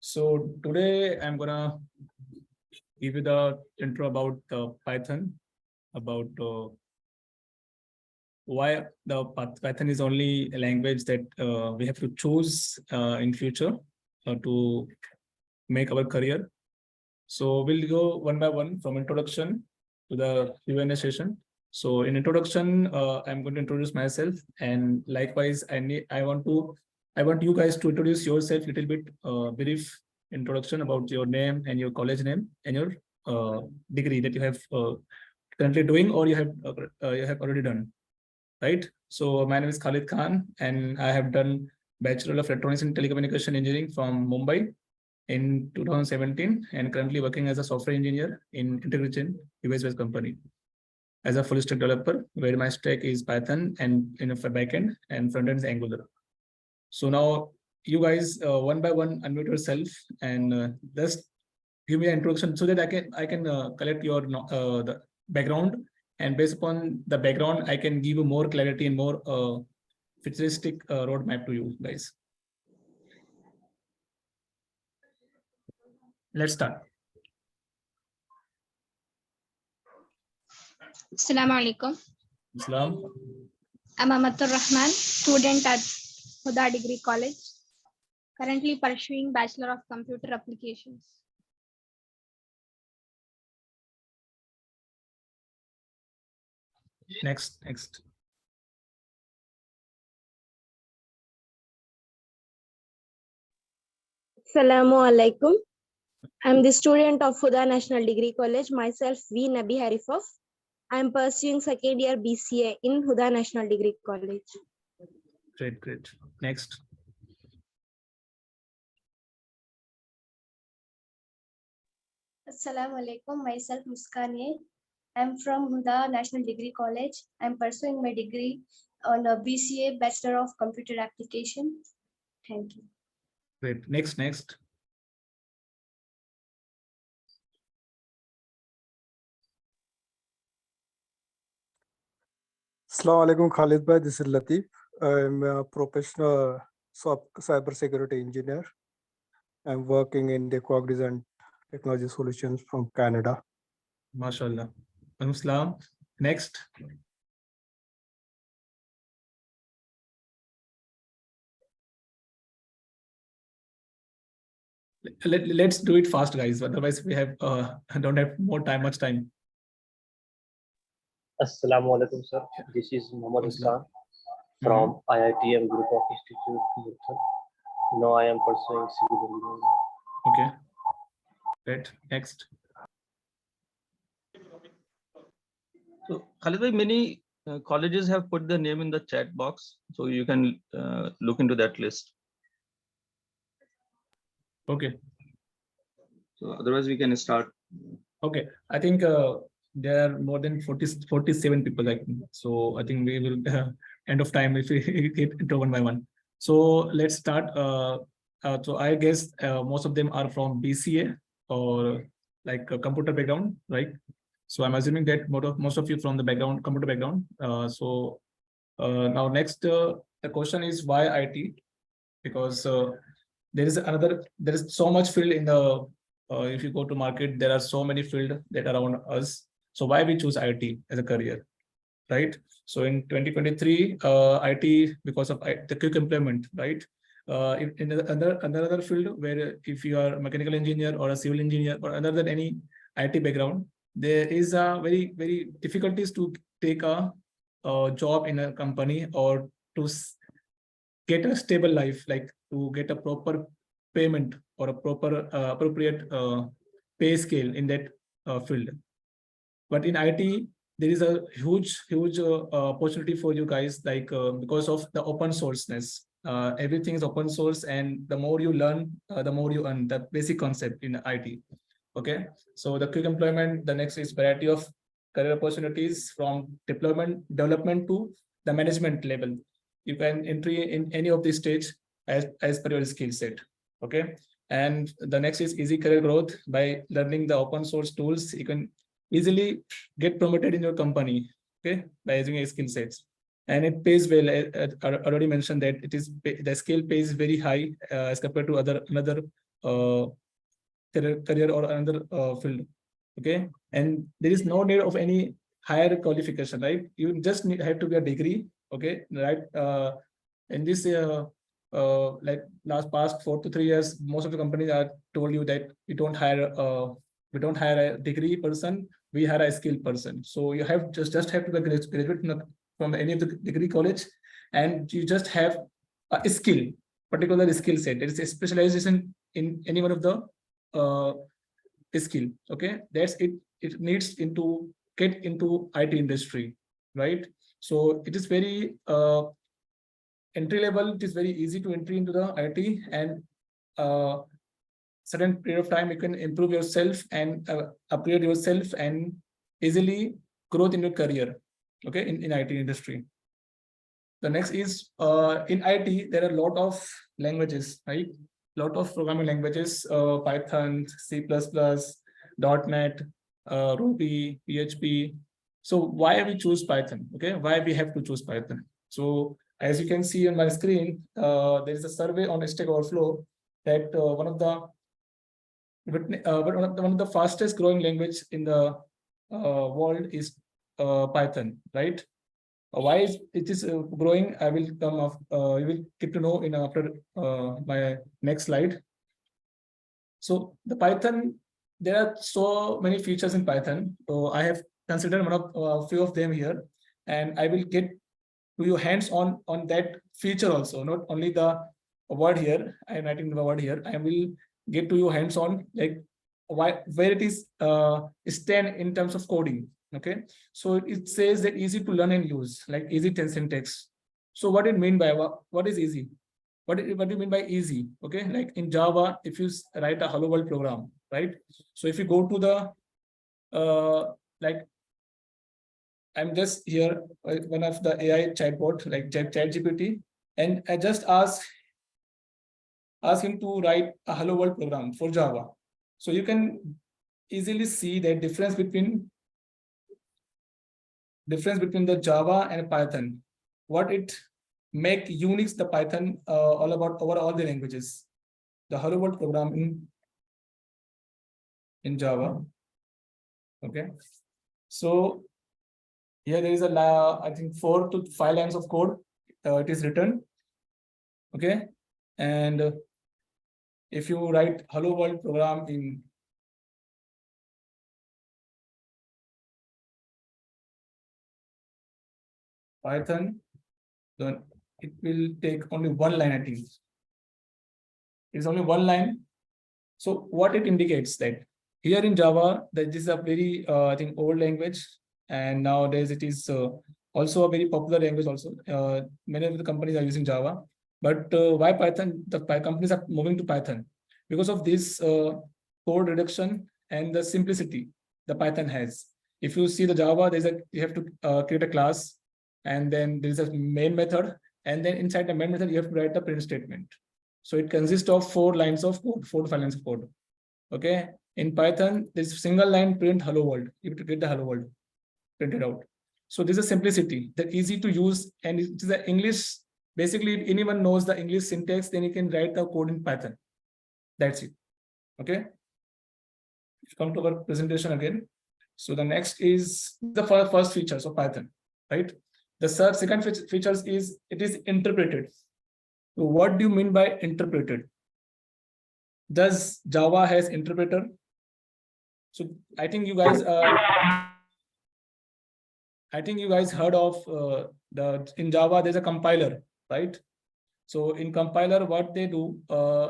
So today I'm gonna give you the intro about Python, about why the Python is only a language that we have to choose in future to make our career. So we'll go one by one from introduction to the Q&A session. So in introduction, I'm going to introduce myself, and likewise, I want you guys to introduce yourself a little bit, brief introduction about your name and your college name and your degree that you have currently doing or you have already done, right? So my name is Khalid Khan, and I have done Bachelor of Electronics and Telecommunication Engineering from Mumbai in 2017, and currently working as a software engineer in Integration US-based company as a full stack developer, where my stack is Python and in a backend and front end is Angular. So now you guys one by one unmute yourself and just give me an introduction so that I can collect your the background, and based upon the background I can give you more clarity and more futuristic roadmap to you guys. Let's start. Assalamu alaikum. Islam. I'm Amatur Rahman, student at Huda Degree College, currently pursuing Bachelor of Computer Applications. Next. Assalamu alaikum. I'm the student of Huda National Degree College, myself V. Nabi Harifov. I'm pursuing second year BCA in Huda National Degree College. Great. Next. Assalamu alaikum. Myself Muskani. I'm from Huda National Degree College. I'm pursuing my degree on a BCA, Bachelor of Computer Application. Thank you. Great. Next. Assalamu alaikum, Khalid bhai. This is Latif. I'm a professional cyber security engineer. I'm working in the Cognizant Technology Solutions from Canada. MashaAllah. Islam. Next. Let's do it fast, guys. Otherwise, we have don't have much time. Assalamu alaikum, sir. This is Mohammed from IITM Group of Institute. Now I am pursuing civil engineering. Okay. Great. Next. So, Khalid, many colleges have put their name in the chat box, so you can look into that list. Okay. So otherwise we can start. Okay. I think there are more than 47 people, I think. So I think we will end of time if we hit into one by one. So let's start. So I guess most of them are from BCA or like a computer background, right? So I'm assuming that most of you from the computer background. Now next, the question is why IT? Because there is so much field in the if you go to market, there are so many fields that are around us. So why we choose IT as a career, right? So in 2023, IT, because of the quick employment, right? In another field where if you are a mechanical engineer or a civil engineer or other than any IT background, there is a very difficulties to take a job in a company or to get a stable life, like to get a proper payment or a proper appropriate pay scale in that field. But in IT, there is a huge opportunity for you guys, like because of the open sourceness. Everything is open source, and the more you learn, the more you earn. The basic concept in IT. Okay, so the quick employment. The next is variety of career opportunities from development to the management level. You can entry in any of these stage as per your skill set. Okay, and the next is easy career growth by learning the open source tools. You can easily get promoted in your company, okay, by using your skill sets, and it pays well. I already mentioned that the scale pays very high as compared to another career or another field. Okay, and there is no need of any higher qualification, right? You just have to be a degree. Okay, right? In this like past 4 to 3 years, most of the companies are told you that we don't hire a degree person, we hire a skilled person. So you have just have to graduate from any of the degree college, and you just have a skill, particular skill set. There is a specialization in any one of the skill. Okay, that's it. It needs to get into IT industry, right? So it is very entry level. It is very easy to entry into the IT, and certain period of time you can improve yourself and upgrade yourself and easily growth in your career. Okay, in IT industry. The next is in IT there are a lot of languages, right? Lot of programming languages, Python, C++, .NET, Ruby, PHP. So why we choose Python? Okay, why we have to choose Python? So as you can see on my screen, there is a survey on Stack Overflow that one of the fastest growing language in the world is Python, right? Why it is growing, I will come off. You will get to know in after my next slide. So the Python, there are so many features in Python. So I have considered one of a few of them here, and I will get to you hands on that feature also. Not only the word here. I am writing the word here. I will get to you hands on, like where it is stand in terms of coding. Okay, so it says that easy to learn and use, like easy syntax. So what it mean by what is easy? What do you mean by easy? Okay, like in Java, if you write a hello world program, right? So if you go to the like I'm just here one of the AI chatbot like ChatGPT, and I just ask him to write a hello world program for Java. So you can easily see the difference between the Java and Python. What it make unique the Python all about over all the languages. The hello world program in Java. Okay, so here there is I think 4 to 5 lines of code. It is written. Okay, and if you write hello world program in Python, then it will take only 1 line, I think. It's only 1 line. So what it indicates that here in Java, that this is a very I think old language, and nowadays it is also a very popular language also. Many of the companies are using Java, but why Python? The companies are moving to Python because of this code reduction and the simplicity the Python has. If you see the Java, you have to create a class, and then there is a main method, and then inside the main method you have to write the print statement. So it consists of 4 lines of code, 4 to 5 lines of code. Okay, in Python there's single line print hello world. You have to get the hello world printed out. So this is simplicity, that easy to use, and it is the English. Basically, if anyone knows the English syntax, then you can write the code in Python. That's it. Okay, come to our presentation again. So the next is the first features of Python, right? The second features is it is interpreted. So what do you mean by interpreted? Does Java has interpreter? So I think you guys heard of in Java there's a compiler, right? So in compiler, what they do,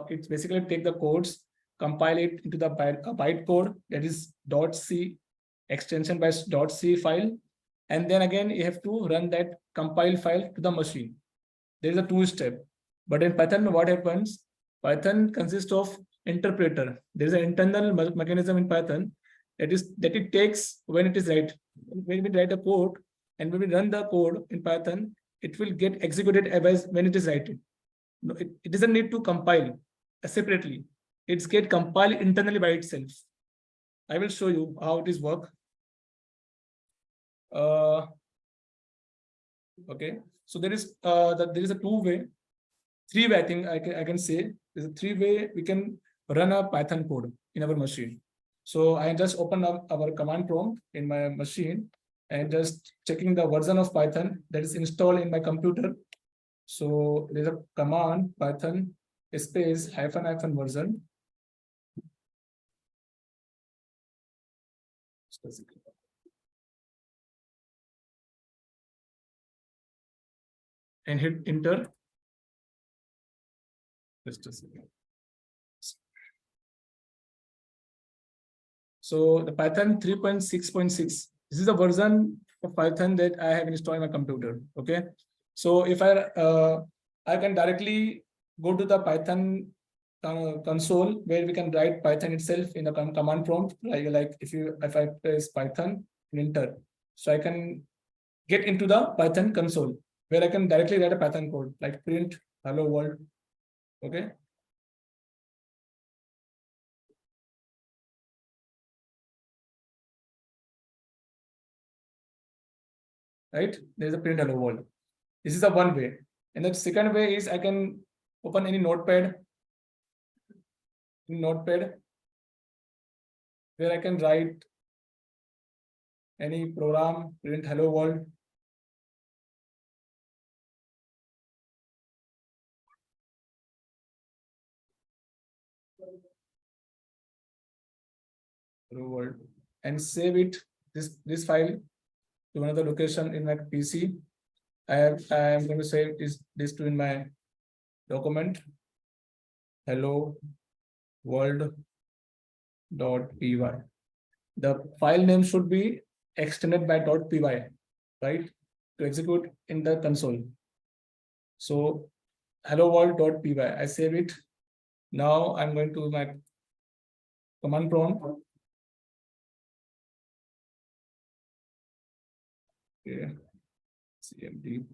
it's basically take the codes, compile it into the bytecode, that is .c, extension by .c file, and then again you have to run that compile file to the machine. There is a 2-step. But in Python, what happens? Python consists of interpreter. There is an internal mechanism in Python that it takes when it is when we write a code, and when we run the code in Python, it will get executed as when it is written. No, it doesn't need to compile separately. It's get compiled internally by itself. I will show you how it is work. Okay, so there is a 3-way. I think I can say there's a 3-way we can run a Python code in our machine. So I just open up our command prompt in my machine and just checking the version of Python that is installed in my computer. So there's a command Python space -- version. And hit enter. Just a second. So the Python 3.6.6. This is the version of Python that I have installed in my computer. Okay. So if I can directly go to the Python console where we can write Python itself in the command prompt, like if I press Python and enter, so I can get into the Python console where I can directly write a Python code like print hello world. Okay. Right, there's a print hello world. This is the one way. And the second way is I can open any notepad where I can write any program, print hello world. Hello world, and save it, this file, to another location in my PC. I am going to save this to in my document hello world.py. The file name should be extended by .py, right, to execute in the console. So hello world.py, I save it. Now I'm going to my command prompt. Okay. CMD.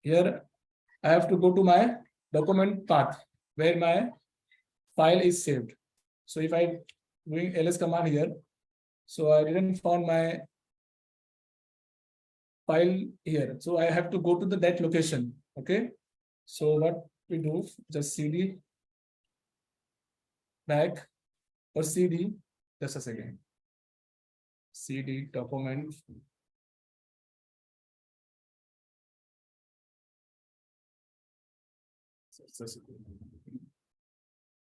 Here I have to go to my document path where my file is saved. So if I doing ls command here, so I didn't find my file here, so I have to go to that location. Okay, so what we do, just cd back or cd, just a second, cd document.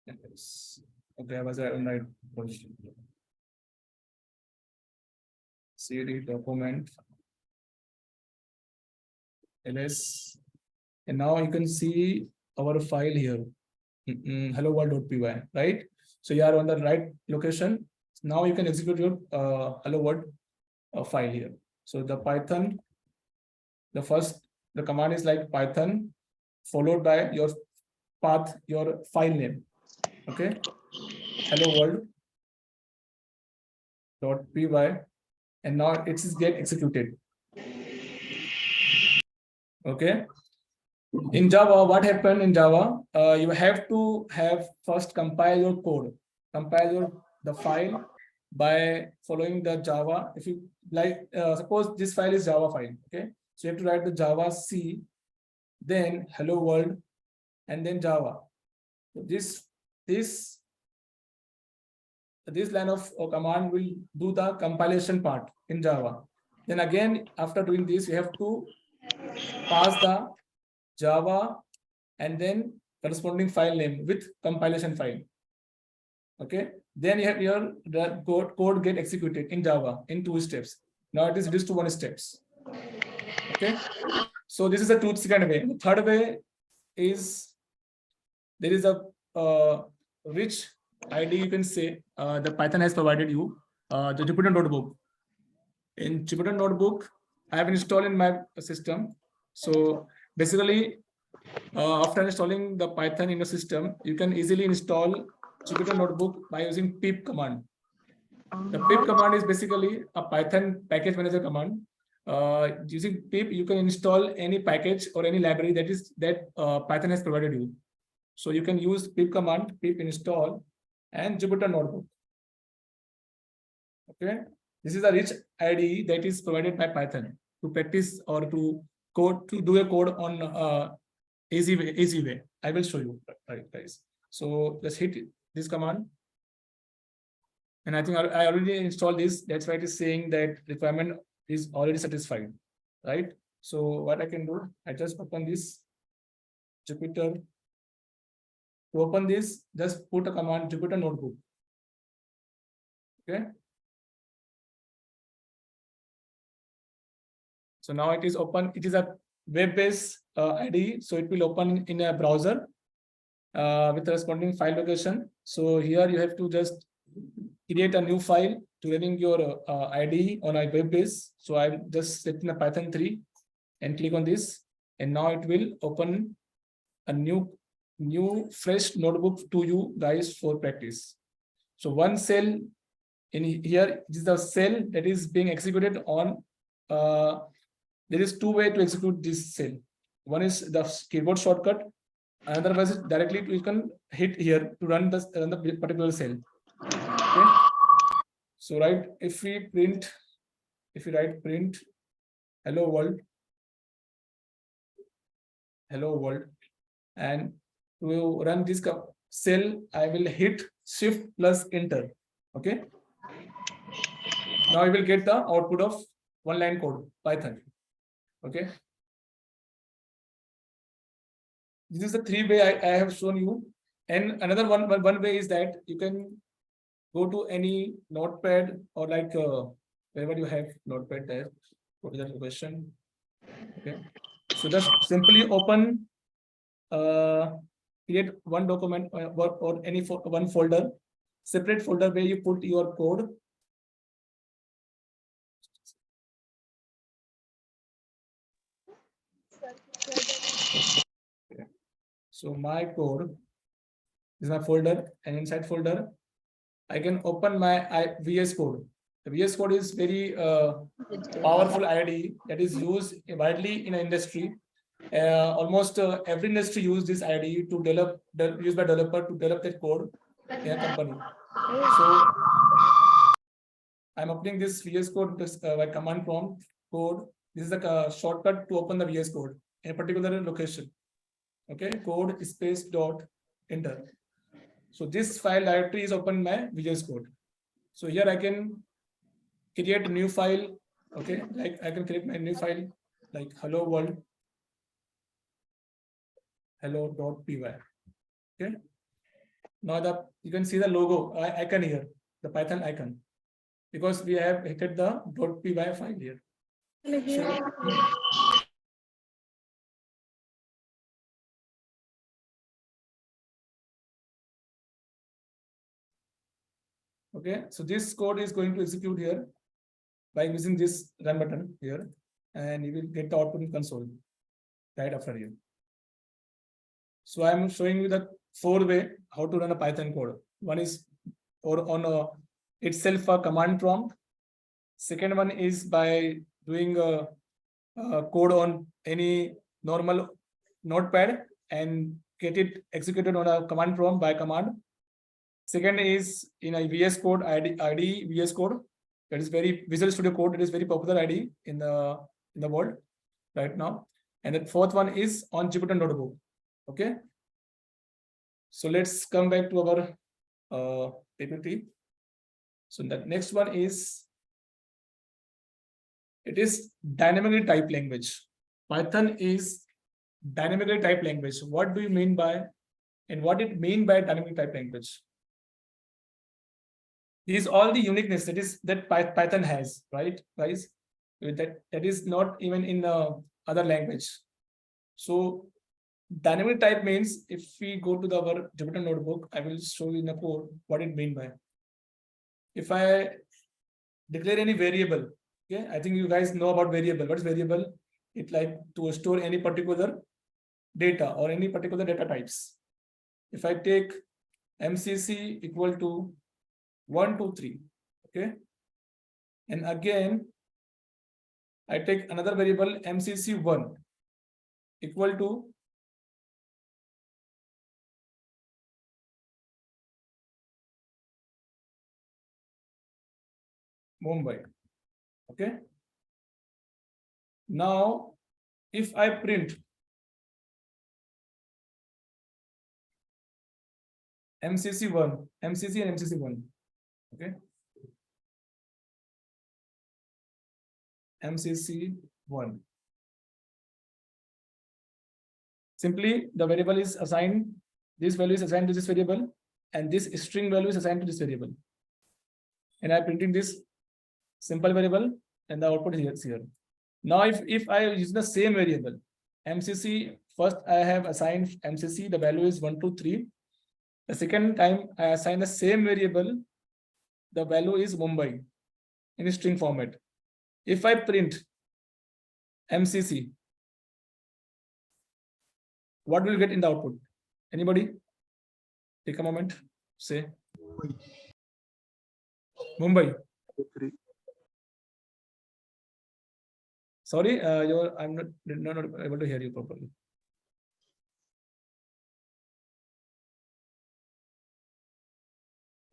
Yes. Okay, I was on right position. cd document ls, and now you can see our file here, hello world.py, right? So you are on the right location. Now you can execute your hello world file here. So the Python, the command is like Python followed by your path, your file name. Okay, hello world.py, and now it is get executed. Okay. In Java, what happened in Java? You have to have first compile your code, the file by following the Java. If you like, suppose this file is Java file. Okay, so you have to write the Java C, then hello world, and then Java. So this line of command will do the compilation part in Java. Then again, after doing this, you have to pass the Java and then corresponding file name with compilation file. Okay, then you have the code get executed in Java in 2 steps. Now it is reduced to 1 steps. Okay, so this is the second way. The third way is there is a rich ID, you can say, the Python has provided you, the Jupyter notebook. In Jupyter notebook, I have installed in my system. So basically, after installing the Python in the system, you can easily install Jupyter notebook by using pip command. The pip command is basically a Python package manager command. Using pip, you can install any package or any library that Python has provided you. So you can use pip command, pip install, and Jupyter notebook. Okay, this is a rich IDE that is provided by Python to practice or to do a code on easy way. I will show you, right, guys. So just hit this command. And I think I already installed this. That's why it is saying that requirement is already satisfied, right? So what I can do, I just open this Jupyter. To open this, just put a command Jupyter Notebook. Okay. So now it is open. It is a web-based IDE, so it will open in a browser with the corresponding file location. So here you have to just create a new file to running your IDE on a web base. So I'm just setting a Python 3 and click on this, and now it will open a new fresh notebook to you guys for practice. So one cell in here is the cell that is being executed on. There is two ways to execute this cell. One is the keyboard shortcut. Another was directly you can hit here to run the particular cell. Okay. So if we write print hello world, and to run this cell, I will hit shift plus enter. Okay. Now I will get the output of one line code, Python. Okay. This is the three way I have shown you. And another one way is that you can go to any notepad or wherever you have notepad there. Go to that question. Okay. So just simply open, create one document or any one folder, separate folder where you put your code. Okay. So my code is my folder, and inside folder, I can open my VS Code. The VS Code is very powerful IDE that is used widely in an industry. Almost every industry use this IDE to use by developer to develop that code in a company. So I'm opening this VS Code by command prompt code. This is the shortcut to open the VS Code in a particular location. Okay, code space dot enter. So this file directory is open my VS Code. So here I can create a new file. Okay, like I can create my new file like hello world hello.py. Okay. Now you can see the logo icon here, the Python icon, because we have hit the .py file here. Okay, so this code is going to execute here by using this run button here, and you will get the output in console right after here. So I'm showing you the 4-way how to run a Python code. One is on itself a command prompt. Second one is by doing a code on any normal notepad and get it executed on a command prompt by command. Second is in a VS Code IDE VS Code, that is very Visual Studio Code. It is very popular IDE in the world right now. And the fourth one is on Jupyter Notebook. Okay. So let's come back to our PPT. So the next one is, it is dynamically typed language. Python is dynamically typed language. What do you mean by, and what it mean by dynamically typed language? These all the uniqueness that Python has, right, guys? That is not even in other language. So dynamic type means, if we go to our Jupyter Notebook, I will show you in the code what it means by. If I declare any variable, okay, I think you guys know about variable. What is variable? It like to store any particular data or any particular data types. If I take MCC equal to 1, 2, 3, okay, and again I take another variable MCC1 equal to Mumbai. Okay. Now, if I print MCC1, MCC and MCC1. Okay. MCC1. Simply the variable is assigned, this value is assigned to this variable, and this string value is assigned to this variable. And I'm printing this simple variable, and the output is here. Now, if I use the same variable, MCC, first I have assigned MCC, the value is 1, 2, 3. The second time I assign the same variable, the value is Mumbai in a string format. If I print MCC, what will get in the output? Anybody? Take a moment. Say. Mumbai. Sorry, I'm not able to hear you properly.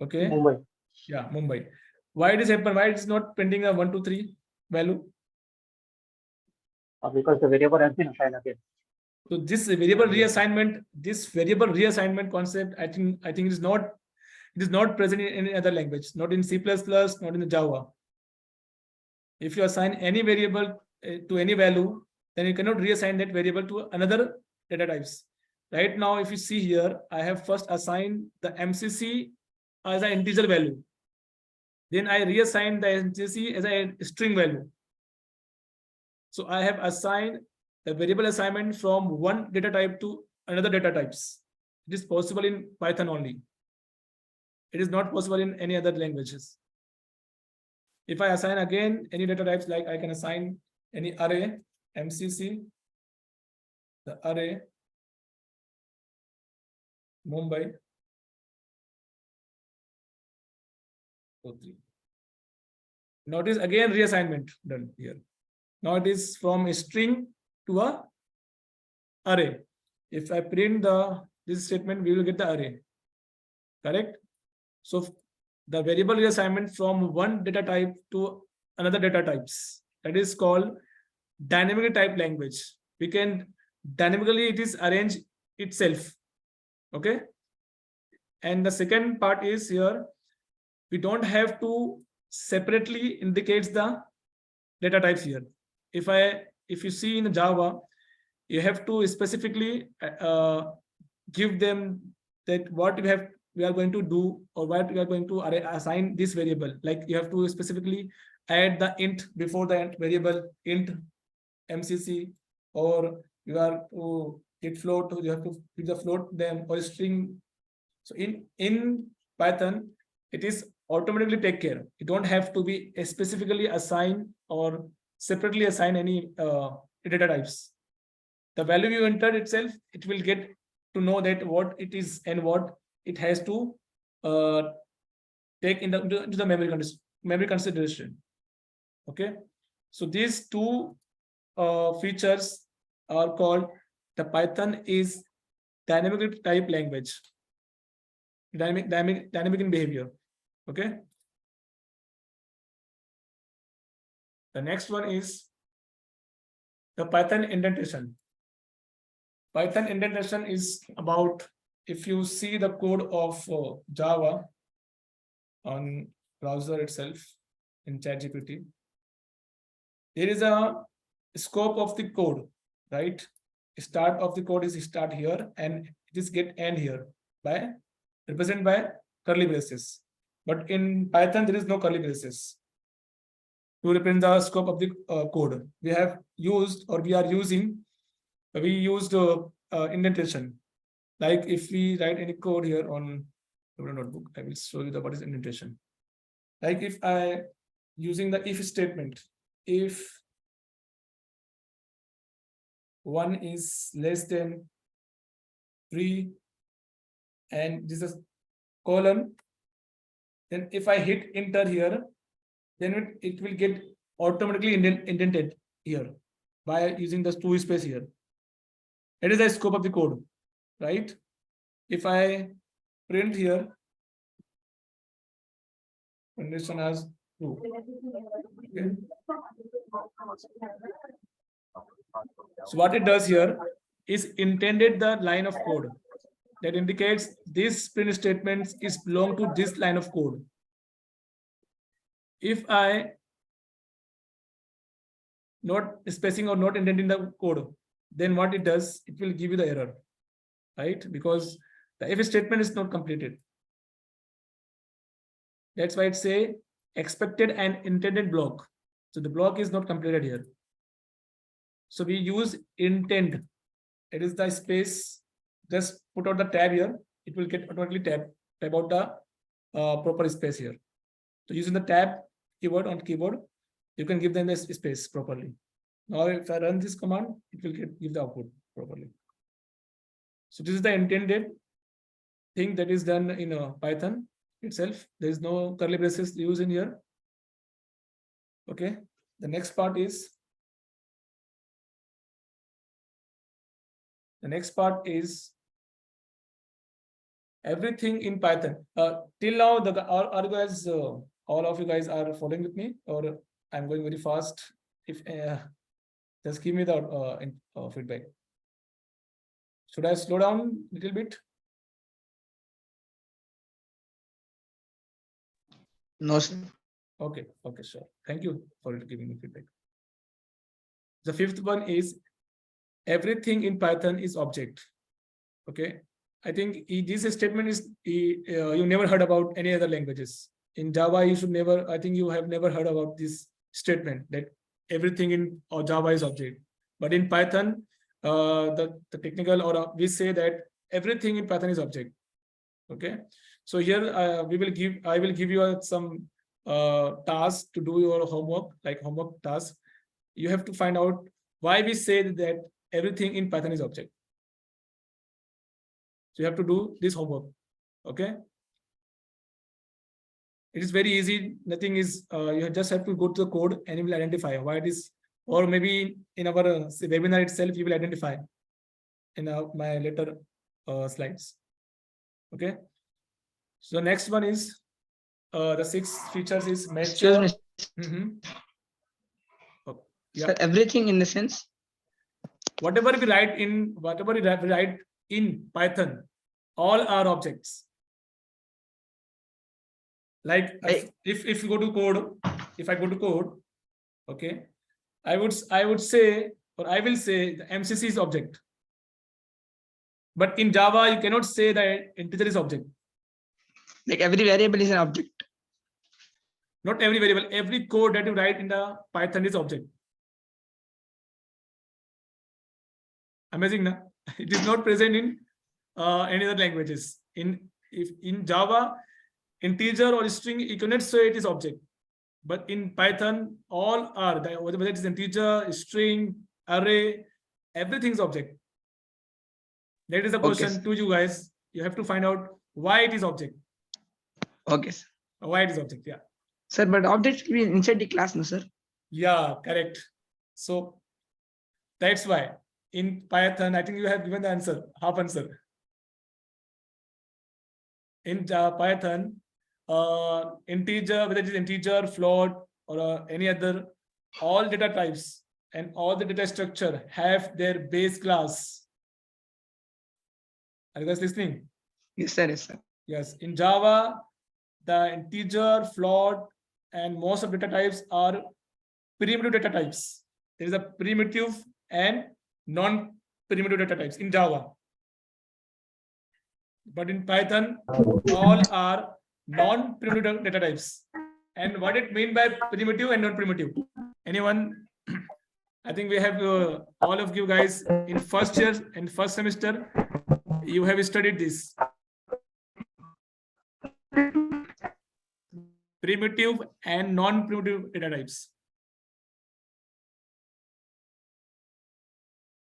Okay. Mumbai. Yeah, Mumbai. Why it is happen? Why it's not printing a 1, 2, 3 value? Because the variable has been assigned again. So this variable reassignment concept, I think it is not present in any other language, not in C++, not in the Java. If you assign any variable to any value, then you cannot reassign that variable to another data types. Right now, if you see here, I have first assigned the MCC as an integer value. Then I reassign the MCC as a string value. So I have assigned the variable assignment from one data type to another data types. It is possible in Python only. It is not possible in any other languages. If I assign again any data types, like I can assign any array, MCC, the array, Mumbai, 3. Notice again reassignment done here. Now it is from a string to a array. If I print this statement, we will get the array. Correct? So the variable reassignment from one data type to another data types, that is called dynamic type language. We can dynamically it is arrange itself. Okay. And the second part is here, we don't have to separately indicate the data types here. If you see in Java, you have to specifically give them that what we are going to do, or what we are going to assign this variable. Like you have to specifically add the int before the variable, int MCC, or you are to get float, you have to give the float them, or string. So in Python, it is automatically take care. You don't have to be specifically assign or separately assign any data types. The value you entered itself, it will get to know that what it is and what it has to take into the memory consideration. Okay, so these two features are called, the Python is dynamic type language, dynamic in behavior. Okay. The next one is the Python indentation. Python indentation is about, if you see the code of Java on browser itself in ChatGPT, there is a scope of the code, right? Start of the code is start here, and it is get end here by represented by curly braces. But in Python, there is no curly braces to represent the scope of the code. We have used, or we are using, we used indentation. Like if we write any code here on a notebook, I will show you what is indentation. Like if I using the if statement, if 1 is less than 3 and this is colon, then if I hit enter here, then it will get automatically indented here by using the 2 space here. It is the scope of the code, right? If I print here, condition as 2. Okay. So what it does here is intended the line of code. that indicates this print statement is belong to this line of code. If I not spacing or not indenting the code, then what it does, it will give you the error, right? Because the if statement is not completed. That's why it say expected and intended block. So the block is not completed here. So we use intent. It is the space. Just put out the tab here. It will get automatically tab out the proper space here. So using the tab keyword on keyboard, you can give them the space properly. Now if I run this command, it will give the output properly. So this is the intended thing that is done in Python itself. There is no curly braces used in here. Okay. The next part is everything in Python. Till now, are you guys all of you guys are following with me, or I'm going very fast? If just give me the feedback. Should I slow down a little bit? No, sir. Okay, sure. Thank you for giving me feedback. The fifth one is everything in Python is object. Okay, I think this statement is you never heard about any other languages. In Java, you should never. I think you have never heard about this statement that everything in Java is object. But in Python, the technical or we say that everything in Python is object. Okay, so here I will give you some tasks to do your homework, like homework tasks. You have to find out why we say that everything in Python is object. So you have to do this homework. Okay. It is very easy. Nothing is, you just have to go to the code and you will identify why it is, or maybe in our webinar itself, you will identify in my later slides. Okay. So next one is the 6 features is Excuse me. Oh, yeah. Sir, everything in the sense. Whatever we write in Python, all are objects. Like if you go to code, if I go to code, okay, I would say, or I will say the MCC is object. But in Java, you cannot say that integer is object. Like every variable is an object. Not every variable, every code that you write in the Python is object. Amazing, na? It is not present in any other languages. In Java, integer or string, you cannot say it is object. But in Python, all are, whether it is integer, string, array, everything is object. That is the question to you guys. You have to find out why it is object. Okay, sir. Why it is object, yeah. Sir, but object will be inside the class, no, sir? Yeah, correct. So that's why in Python, I think you have given the answer, half answer. In Python, integer, whether it is integer, float, or any other, all data types and all the data structure have their base class. Are you guys listening? Yes, sir. Yes, sir. Yes. In Java, the integer, float, and most of data types are primitive data types. There is a primitive and non-primitive data types in Java. But in Python, all are non-primitive data types. And what it mean by primitive and non-primitive? Anyone? I think we have all of you guys in first year and first semester, you have studied this. Primitive and non-primitive data types.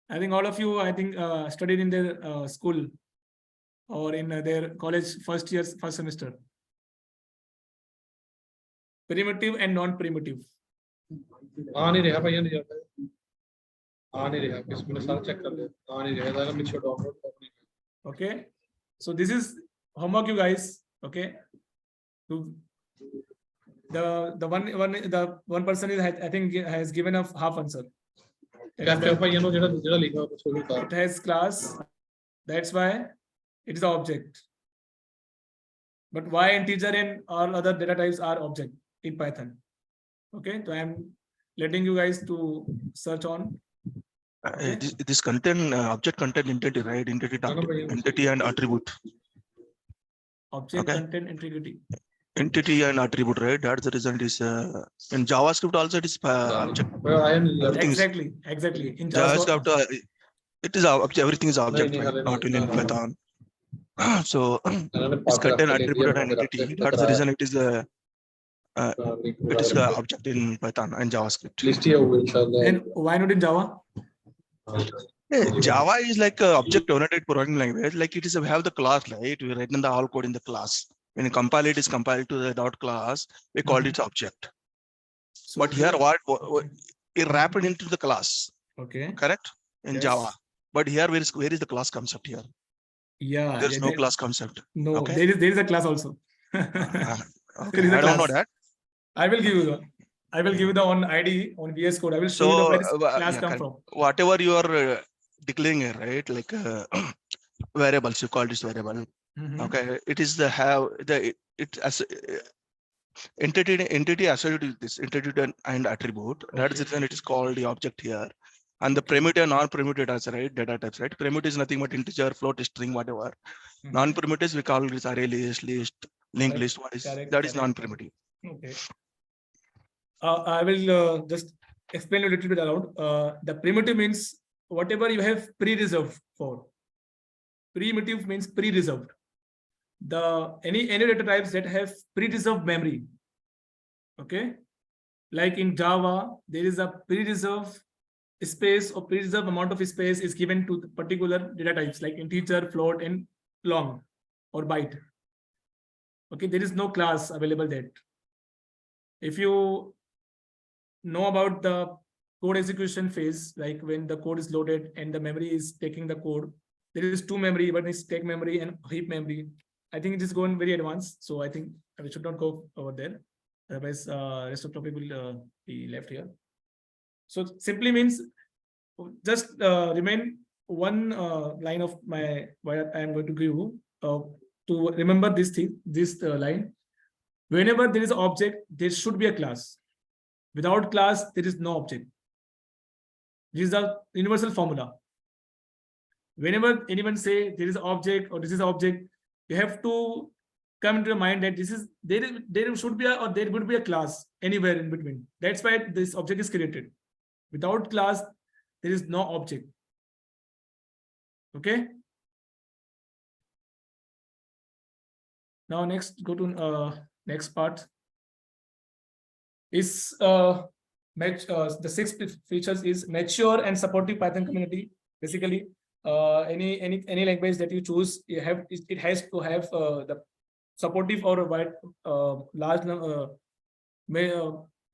I think all of you, studied in their school or in their college first year, first semester. Primitive and non-primitive. Okay. So this is homework, you guys. Okay. So the one person is, I think, has given a half answer. It has class. That's why it is an object. But why integer and all other data types are object in Python? Okay, so I'm letting you guys to search on. Okay. This contain object contain entity, right? Entity and attribute. Object Okay. content integrity. Entity and attribute, right? That's the result is in JavaScript also it is object. Exactly. In JavaScript, it is everything is object, right? Not in Python. So it's contain attribute and entity. That's the reason it is the object in Python and JavaScript. And why not in Java? Java is like a object-oriented programming language. Like it is have the class, right? We write in the all code in the class. When you compile it, is compiled to the dot class. We call it object. So But here, what it wrapped into the class. Okay. Correct in Java. But here, where is the class concept here? Yeah. There's no class concept. No, okay? there is a class also. Okay. I don't know that. I will give you the on ID on VS Code. I will show you where this class come from. Whatever you are declaring here, right? Like variables, you call this variable. Okay, it is the as entity associated with this entity and attribute. That is the reason it is called the object here. And the primitive and non-primitive data types, right? Primitive is nothing but integer, float, string, whatever. Non-primitive we call this array list, linked list. What is that is non-primitive. Okay. I will just explain a little bit around. The primitive means whatever you have pre-reserved for. Primitive means pre-reserved. Any data types that have pre-reserved memory. Okay. Like in Java, there is a pre-reserved space or pre-reserved amount of space is given to the particular data types like integer, float, and long or byte. Okay, there is no class available there. If you know about the code execution phase, like when the code is loaded and the memory is taking the code, there is two memory, one is stack memory and heap memory. I think it is going very advanced, so I think we should not go over there. Otherwise, rest of the topic will be left here. So simply means just remain one line of my what I am going to give you to remember this thing, this line. Whenever there is an object, there should be a class. Without class, there is no object. This is the universal formula. Whenever anyone say there is an object or this is an object, you have to come into your mind that there should be or there would be a class anywhere in between. That's why this object is created. Without class, there is no object. Okay. Now next, go to next part. Is the 6 features is mature and supportive Python community. Basically, any language that you choose, it has to have the supportive or a wide large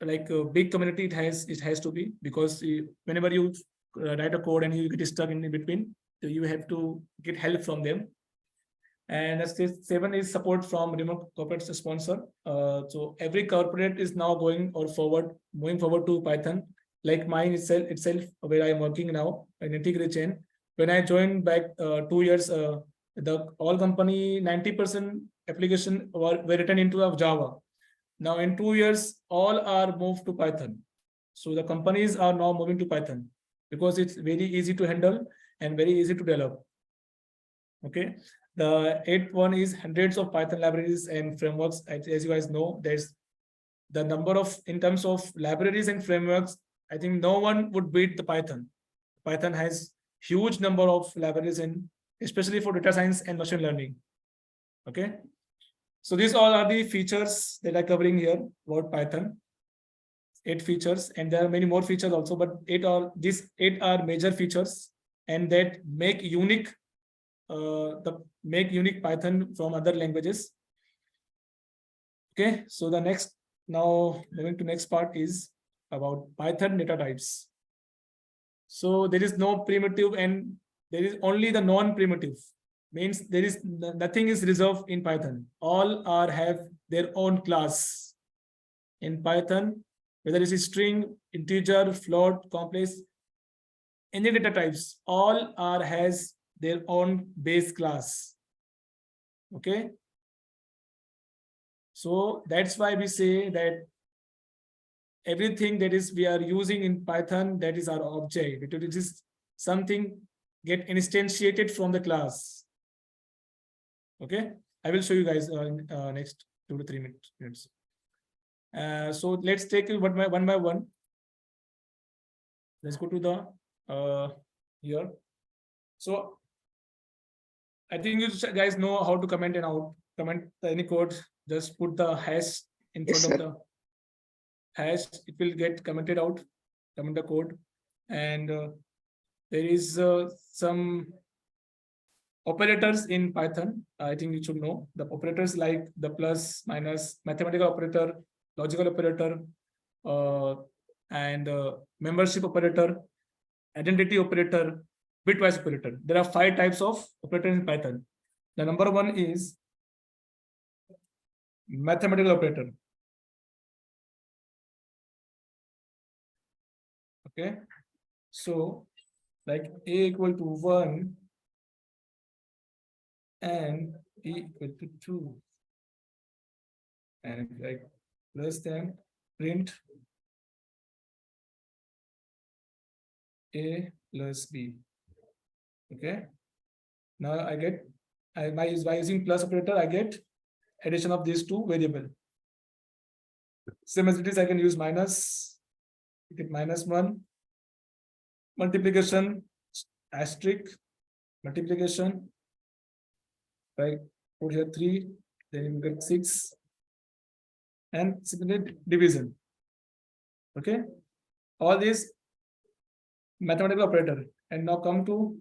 like a big community. It has to be, because whenever you write a code and you get stuck in between, so you have to get help from them. And stage 7 is support from remote corporate sponsor. So every corporate is now moving forward to Python. Like mine itself, where I am working now in integrity chain. When I joined back 2 years, the all company 90% application were written into Java. Now in 2 years, all are moved to Python. So the companies are now moving to Python because it's very easy to handle and very easy to develop. Okay. The 8th one is hundreds of Python libraries and frameworks. As you guys know, there's the number of, in terms of libraries and frameworks, I think no one would beat the Python. Python has huge number of libraries, and especially for data science and machine learning. Okay. So these all are the features that I'm covering here about Python. 8 features, and there are many more features also, but these 8 are major features, and that make unique Python from other languages. Okay, so the next, now moving to next part is about Python data types. So there is no primitive and there is only the non-primitive. Means there is nothing is reserved in Python. All have their own class in Python, whether it's a string, integer, float, complex, any data types, all has their own base class. Okay. So that's why we say that everything that is we are using in Python, that is our object. It is something get instantiated from the class. Okay, I will show you guys in next 2 to 3 minutes. So let's take it one by one. Let's go to the here. So I think you guys know how to comment any code. Just put the hash in Yes, front of sir. the hash. It will get commented out. Comment the code, and there is some operators in Python. I think you should know the operators like the plus, minus, mathematical operator, logical operator, and membership operator, identity operator, bitwise operator. There are 5 types of operators in Python. The number 1 is mathematical operator. Okay, so like a equal to 1 and b equal to 2, and like less than, print a plus b. Okay, now I get by using plus operator, I get addition of these 2 variables. Same as it is, I can use minus, get -1, multiplication, asterisk, multiplication, right? Put here 3, then you get 6, and similarly division. Okay, all these mathematical operator. And now come to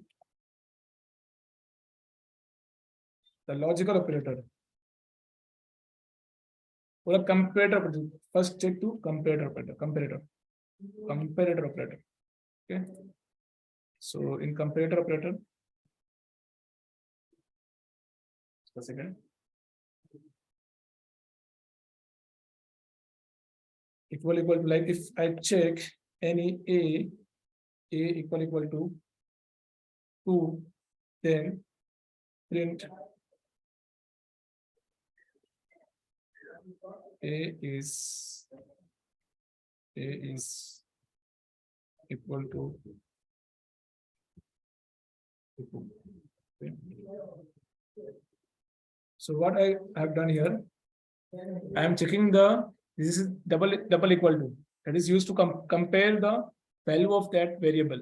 the logical operator or a comparator operator. First check to comparator operator, comparator operator. Okay, so in comparator operator, just a second. Equal to, like if I check any a equal to 2, then print a is equal to 2. Okay. So what I have done here, I am checking this is double equal to, that is used to compare the value of that variable.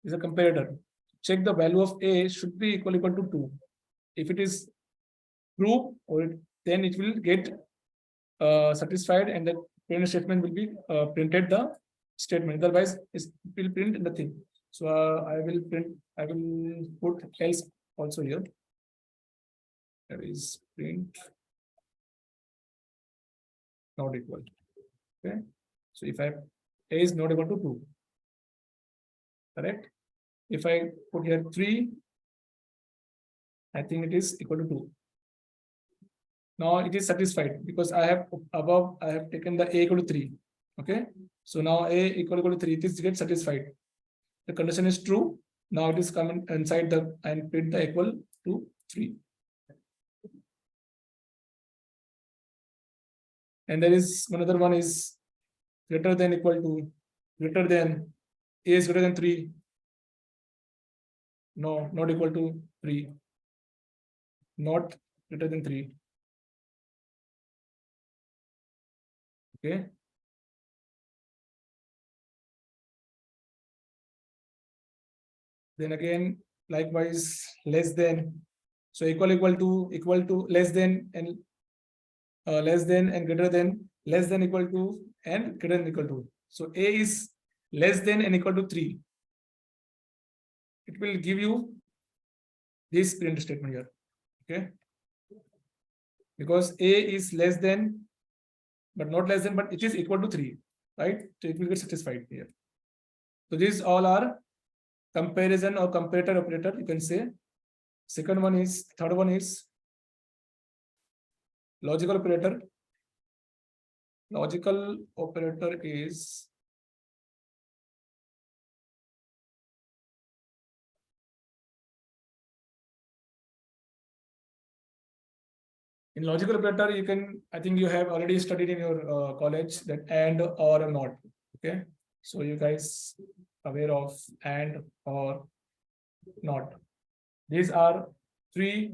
Is a comparator. Check the value of a should be equal to 2. If it is true, then it will get satisfied, and the print statement will be printed the statement. Otherwise, it will print nothing. So I will put else also here. That is print not equal. Okay, so if a is not equal to 2, correct? If I put here 3, I think it is equal to 2. Now it is satisfied because I have taken the a equal to 3. Okay, so now a equal to 3, it is get satisfied. The condition is true. Now it is coming inside the and print the equal to 3. And there is another one is greater than equal to, greater than, a is greater than 3. No, not equal to 3. Not greater than 3. Okay. Then again, likewise, less than. So equal to, less than, and less than and greater than, less than equal to and greater than equal to. So a is less than and equal to 3. It will give you this print statement here. Okay, because a is less than but not less than, but it is equal to 3, right? So it will get satisfied here. So these all are comparison or comparator operator, you can say. Third one is logical operator. Logical operator is In logical operator, you can, I think you have already studied in your college that and or not. Okay. So you guys aware of and or not. These are three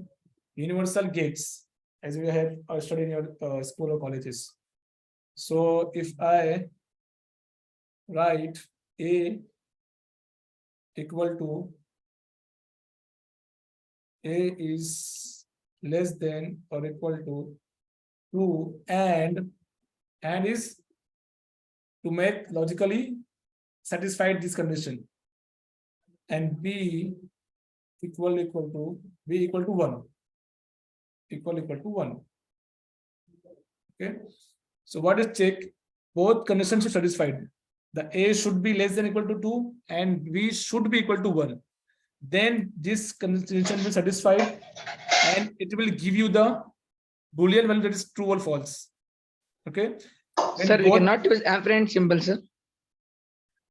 universal gates as you have studied in your school or colleges. So if I write A equal to A is less than or equal to 2 and is to make logically satisfied this condition, and B equal to 1 equal to 1. Okay, so what is check? Both conditions are satisfied. The A should be less than equal to 2 and B should be equal to 1. Then this condition will satisfy and it will give you the Boolean value that is true or false. Okay. When Sir, we both- cannot use ampersand symbol, sir.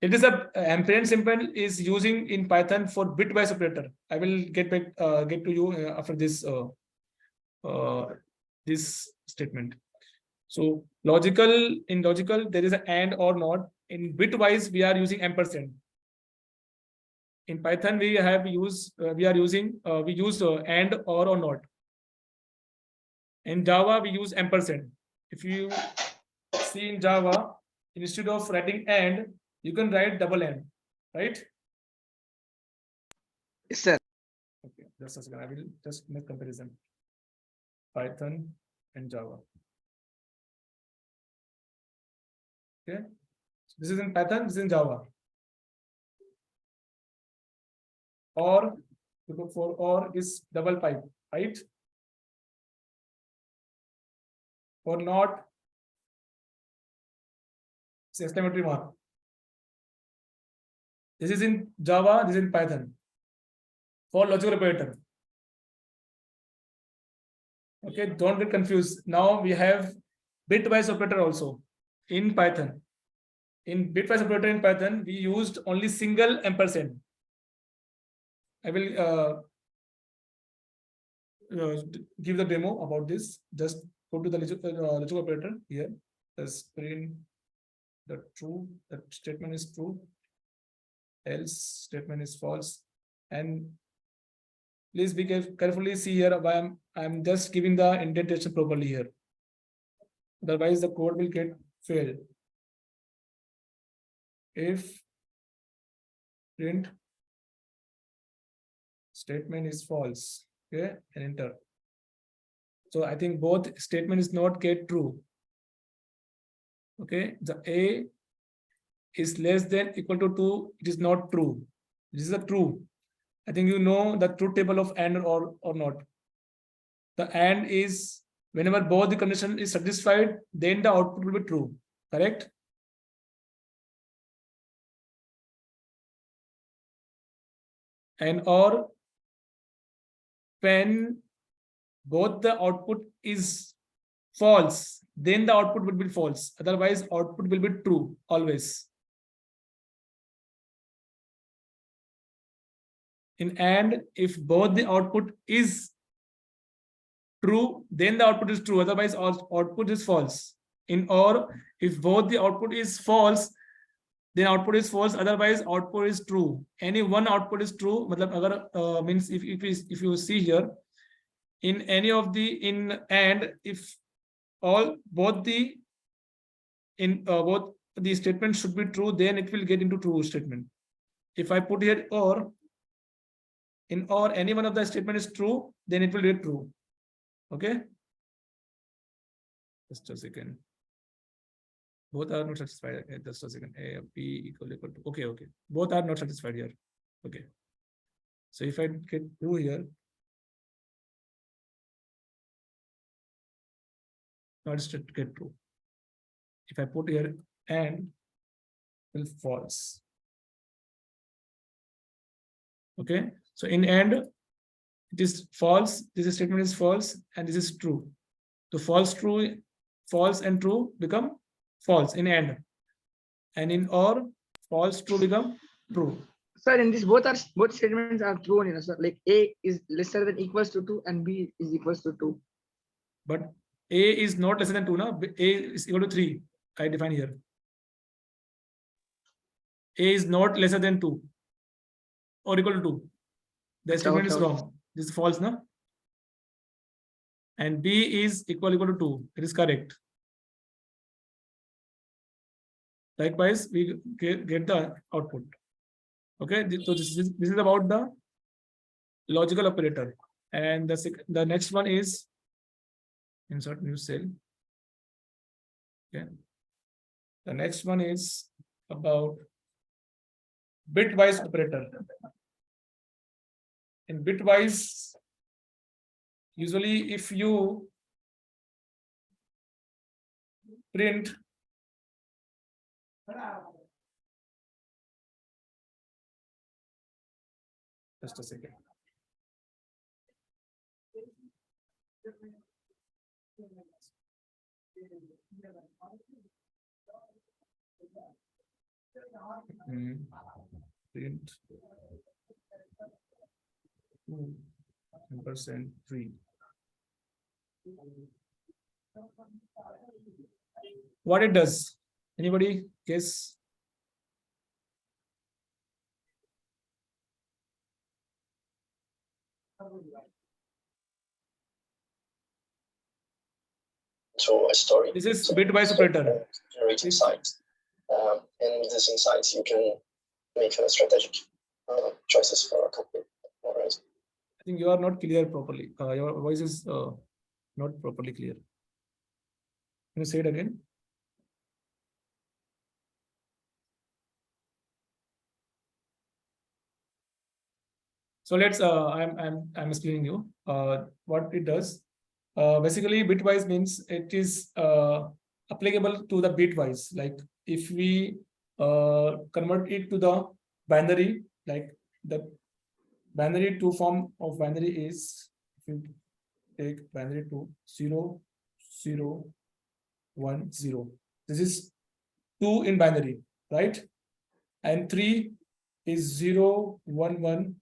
It is a ampersand symbol is using in Python for bitwise operator. I will get to you after this this statement. So in logical there is an and or not. In bitwise we are using ampersand. In Python we use and or not. In Java we use ampersand. If you see in Java, instead of writing and, you can write double and, right? Yes, sir. Okay, just a second. I will just make comparison. Python and Java. Okay, so this is in Python, this is in Java. Or for or is double pipe, right? Or not, it's exclamatory mark. This is in Java, this is in Python. For logical operator. Okay, don't get confused. Now we have bitwise operator also in Python. In bitwise operator in Python, we used only single ampersand. I will give the demo about this. Just go to the logical operator here. Just print the true. That statement is true. Else statement is false. And please be carefully see here why I'm just giving the indentation properly here. Otherwise, the code will get failed. If print statement is false, okay, and enter. So I think both statement is not get true. Okay, the A is less than equal to 2. It is not true. This is a true. I think you know the truth table of AND or not. The AND is whenever both the condition is satisfied, then the output will be true. Correct? And or when both the output is false, then the output will be false. Otherwise, output will be true always. In AND, if both the output is true, then the output is true. Otherwise, output is false. In OR, if both the output is false, then output is false. Otherwise, output is true. Any one output is true. Means if you see here, in any of the in AND, if both the statements should be true, then it will get into true statement. If I put here OR, in OR any one of the statement is true, then it will get true. Okay, just a second. Both are not satisfied. Okay, just a second. A B equal to okay. Both are not satisfied here. Okay, so if I get true here, not get true. If I put here and will false. Okay, so in AND it is false. This statement is false and this is true. So false and true become false in AND, and in OR false true become true. Sir, in this both statements are true only, sir. Like A is lesser than equals to 2 and B is equals to 2. but A is not less than 2, now A is equal to 3. I define here. A is not lesser than 2 or equal to 2. The statement is wrong. This is false, no? And B is equal to 2. It is correct. Likewise, we get the output. Okay, so this is about the logical operator. And the next one is insert new cell. Okay. The next one is about bitwise operator. In bitwise, usually if you print just a second. Print 2%3. What it does? Anybody guess? To a story. This is bitwise operator. Generating sites. And with these insights, you can make strategic choices for a company. All right. I think you are not clear properly. Your voice is not properly clear. Can you say it again? So let's. I'm explaining you what it does. Basically, bitwise means it is applicable to the bitwise. Like if we convert it to the binary, like the binary 2 form of binary is, if you take binary 2 0 0 1 0. This is 2 in binary, right? And 3 is 0 1 1.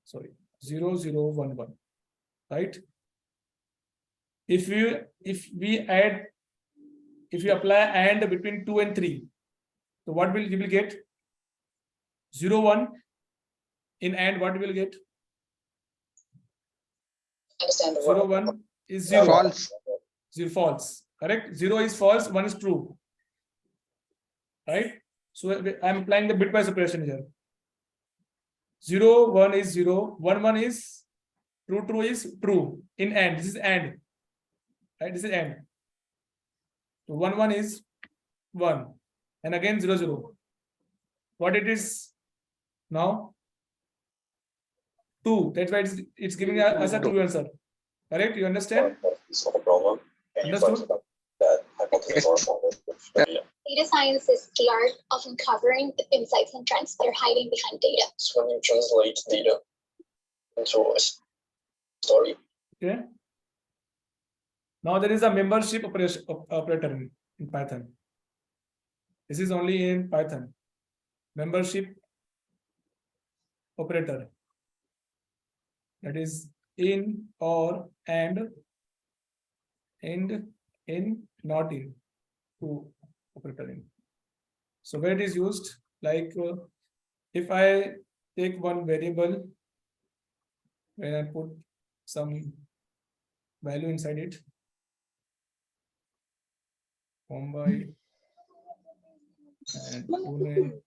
Sorry, 0 0 1 1, right? If we apply AND between 2 and 3, so what will you will get? 0 1 in AND, what will get? 0 1 is 0. False. 0 false. Correct? 0 is false, 1 is true. Right? So I'm applying the bitwise operation here. 0 1 is 0, 1 1 is true is true in AND. This is AND. Right? This is AND. So 1 1 is 1, and again 0 0. What it is now? 2. That's why it's giving us a true answer. Correct? You understand? Solve a problem. And you find Understood? that hypothesis or Data science is the art of uncovering the insights and trends that are hiding behind data. So when you translate data into a story. Okay. Now there is a membership operator in Python. This is only in Python. Membership operator. That is in, or, and, in, not in. To operator in. So where it is used, like if I take one variable, when I put some value inside it, Mumbai and Pune,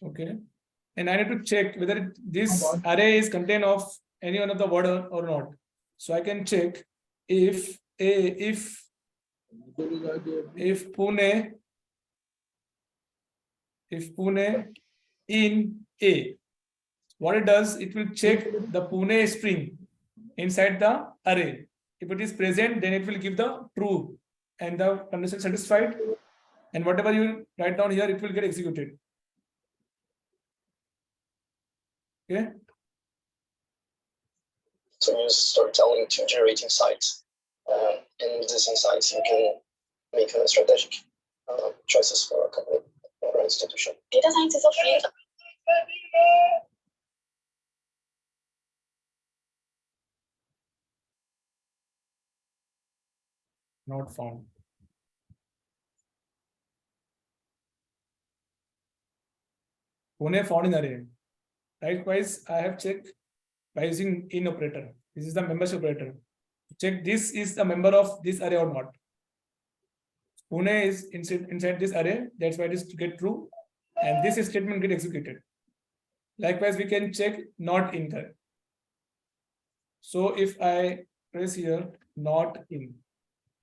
okay, and I need to check whether this array is contained of any one of the word or not. So I can check if Pune in A. What it does, it will check the Pune string inside the array. If it is present, then it will give the true and the condition satisfied. And whatever you write down here, it will get executed. Okay. So use storytelling to generate insights. And with these insights, you can make strategic choices for a company. All your institution. Data science is a field. Not found. Pune found in array. Likewise, I have checked by using in operator. This is the membership operator. Check this is a member of this array or not. Pune is inside this array. That's why it is to get true. And this statement get executed. Likewise, we can check not in there. So if I press here, not in.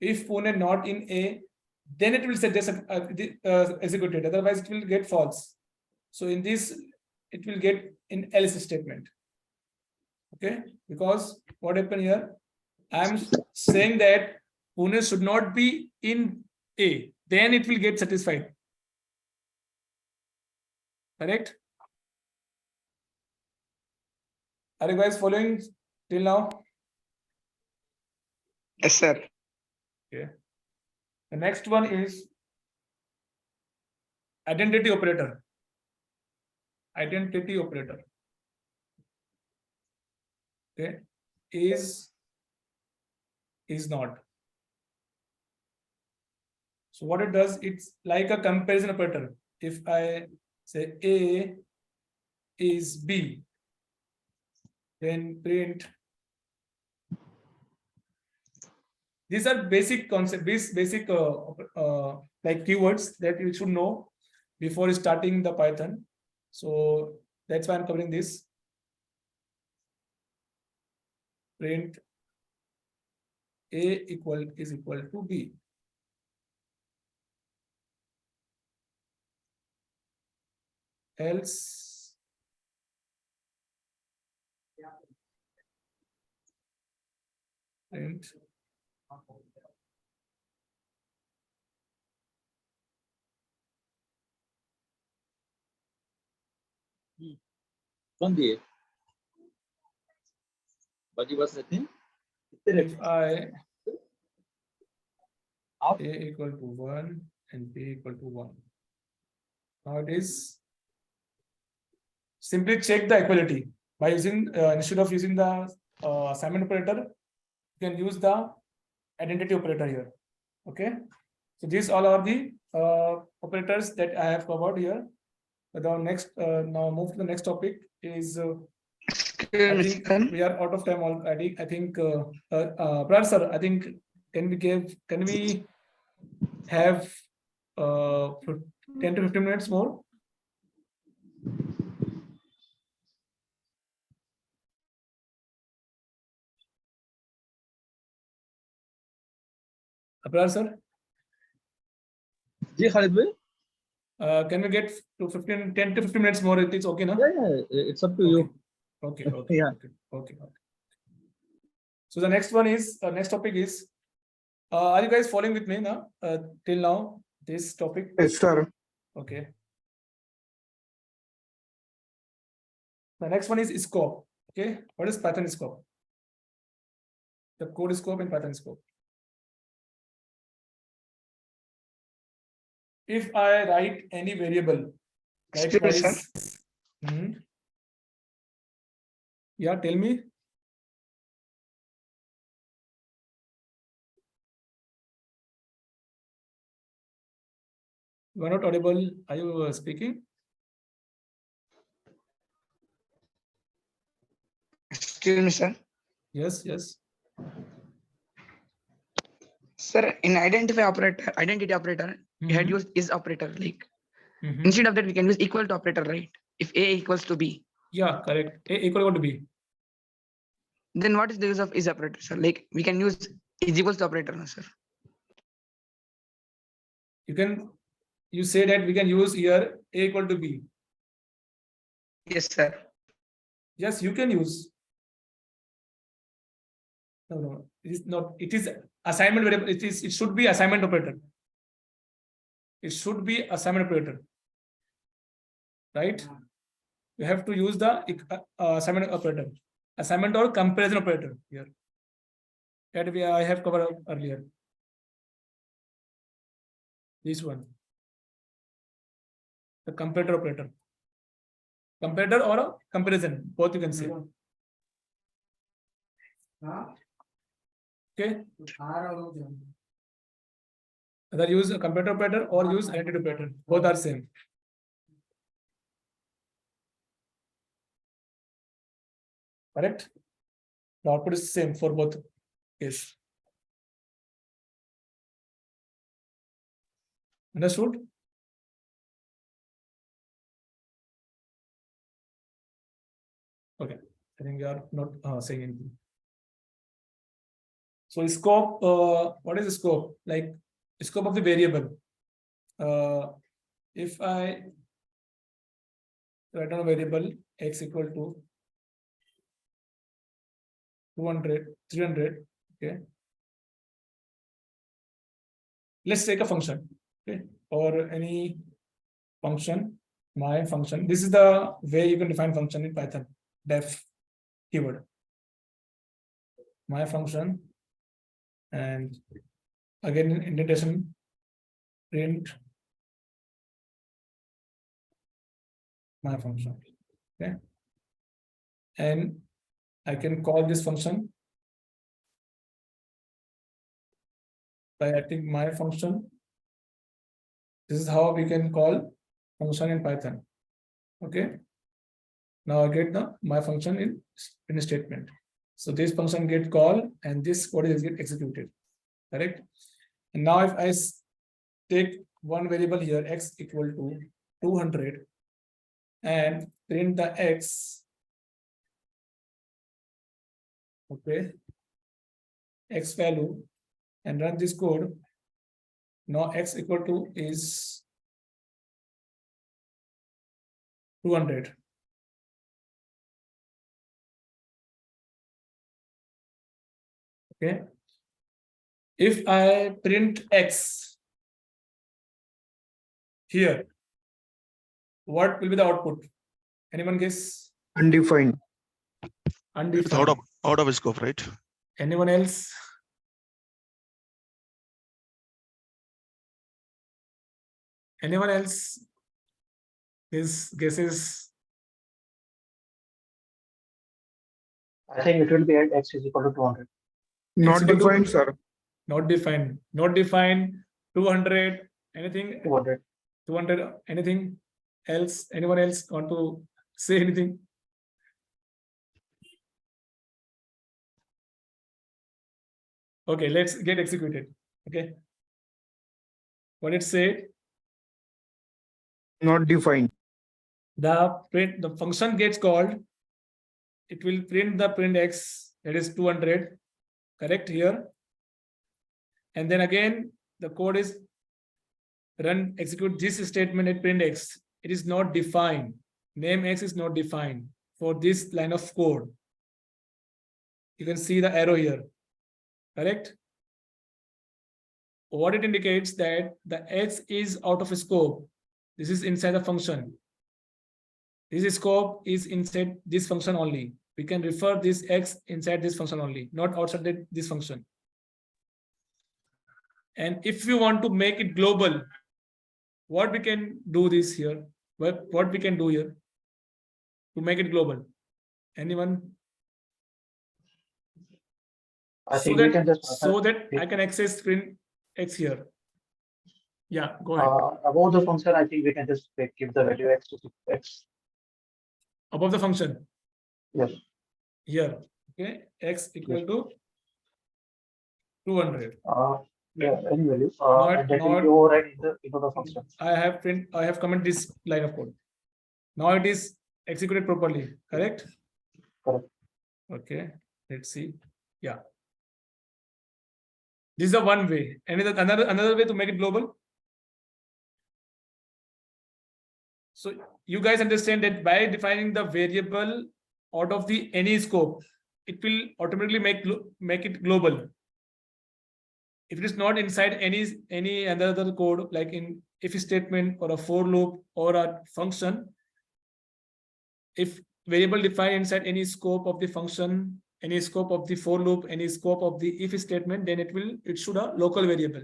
If Pune not in A, then it will say this executed. Otherwise, it will get false. So in this, it will get in else statement. Okay, because what happened here? I'm saying that Pune should not be in A. Then it will get satisfied. Correct? Are you guys following till now? Yes, sir. Okay. The next one is identity operator. Identity operator. Okay. Is not. So what it does, it's like a comparison operator. If I say A is B, then print. These are basic concepts, basic like keywords that you should know before starting the Python. So that's why I'm covering this. Print A is equal to B. Else print From the what was the thing? if I A equal to 1 and B equal to 1. Now it is simply check the equality by using instead of using the assignment operator, you can use the identity operator here. Okay, so these all are the operators that I have covered here. The next now move to the next topic is I think we are out of time already. I think Brad sir, I think can we have 10 to 15 minutes more? Brad sir? Ji Khalid bhai? Can we get to 10 to 15 minutes more? It is okay, no? Yeah, it's up to you. Okay. Yeah. Okay. So the next one is next topic is are you guys following with me now till now this topic? Yes, sir. Okay. The next one is scope. Okay, what is Python scope? The code scope and Python scope. If I write any variable, likewise, yeah, tell me. You are not audible. Are you speaking? Excuse me, sir. Yes. Sir, in identity operator, we had used is operator. Like instead of that, we can use equal to operator, right? If A equals to B. Yeah, correct. A equal to B. Then what is the use of is operator, sir? Like we can use is equals to operator, no, sir. You say that we can use here A equal to B. Yes, sir. Yes, you can use. No, it is not. It is assignment variable. It should be assignment operator. It should be assignment operator. Right? You have to use the assignment operator. Assignment or comparison operator here. That I have covered earlier. This one. the comparator operator. Comparator or a comparison, both you can say. Okay. Either use a comparator operator or use identity operator. Both are same. Correct? The output is same for both cases. Understood? Okay, I think you are not saying anything. So scope, what is the scope? Like scope of the variable. If I write down a variable x equal to 200, 300, okay. Let's take a function, okay, or any function, my function. This is the way you can define function in Python, def keyword. My function, and again indentation, print my function, okay, and I can call this function by adding my function. This is how we can call function in Python. Okay. Now I get the my function in a statement. So this function get called and this code is get executed. Correct. And now if I take one variable here, x equal to 200, and print the x, okay, x value, and run this code. Now x equal to is 200. Okay. If I print x here, what will be the output? Anyone guess? Undefined. It's Undefined. out of scope, right? Anyone else? Anyone else? His guesses? I think it will be at x is equal to 200. Not defined, sir. Not defined. Not defined. 200. Anything? 200. 200. Anything else? Anyone else want to say anything? Okay, let's get executed. Okay. What it say? Not defined. The function gets called. It will print the print x, that is 200. Correct here. And then again, the code is run, execute this statement at print x. It is not defined. Name x is not defined for this line of code. You can see the arrow here. Correct? What it indicates that the x is out of scope. This is inside the function. This scope is inside this function only. We can refer this x inside this function only, not outside this function. And if you want to make it global, what we can do this here? What we can do here to make it global? Anyone? I think we can just so that I can access print x here. Yeah, go ahead. About the function, I think we can just give the value x to x. Above the function. Yes. Here. Okay. X equal to 200. Yeah, any value. And that will be override into the function. I have commented this line of code. Now it is executed properly. Correct? Correct. Okay. Let's see. Yeah. This is the one way. Another way to make it global. So you guys understand that by defining the variable out of the any scope, it will automatically make it global. If it is not inside any other code, like in if statement or a for loop or a function, if variable defined inside any scope of the function, any scope of the for loop, any scope of the if statement, then it should a local variable.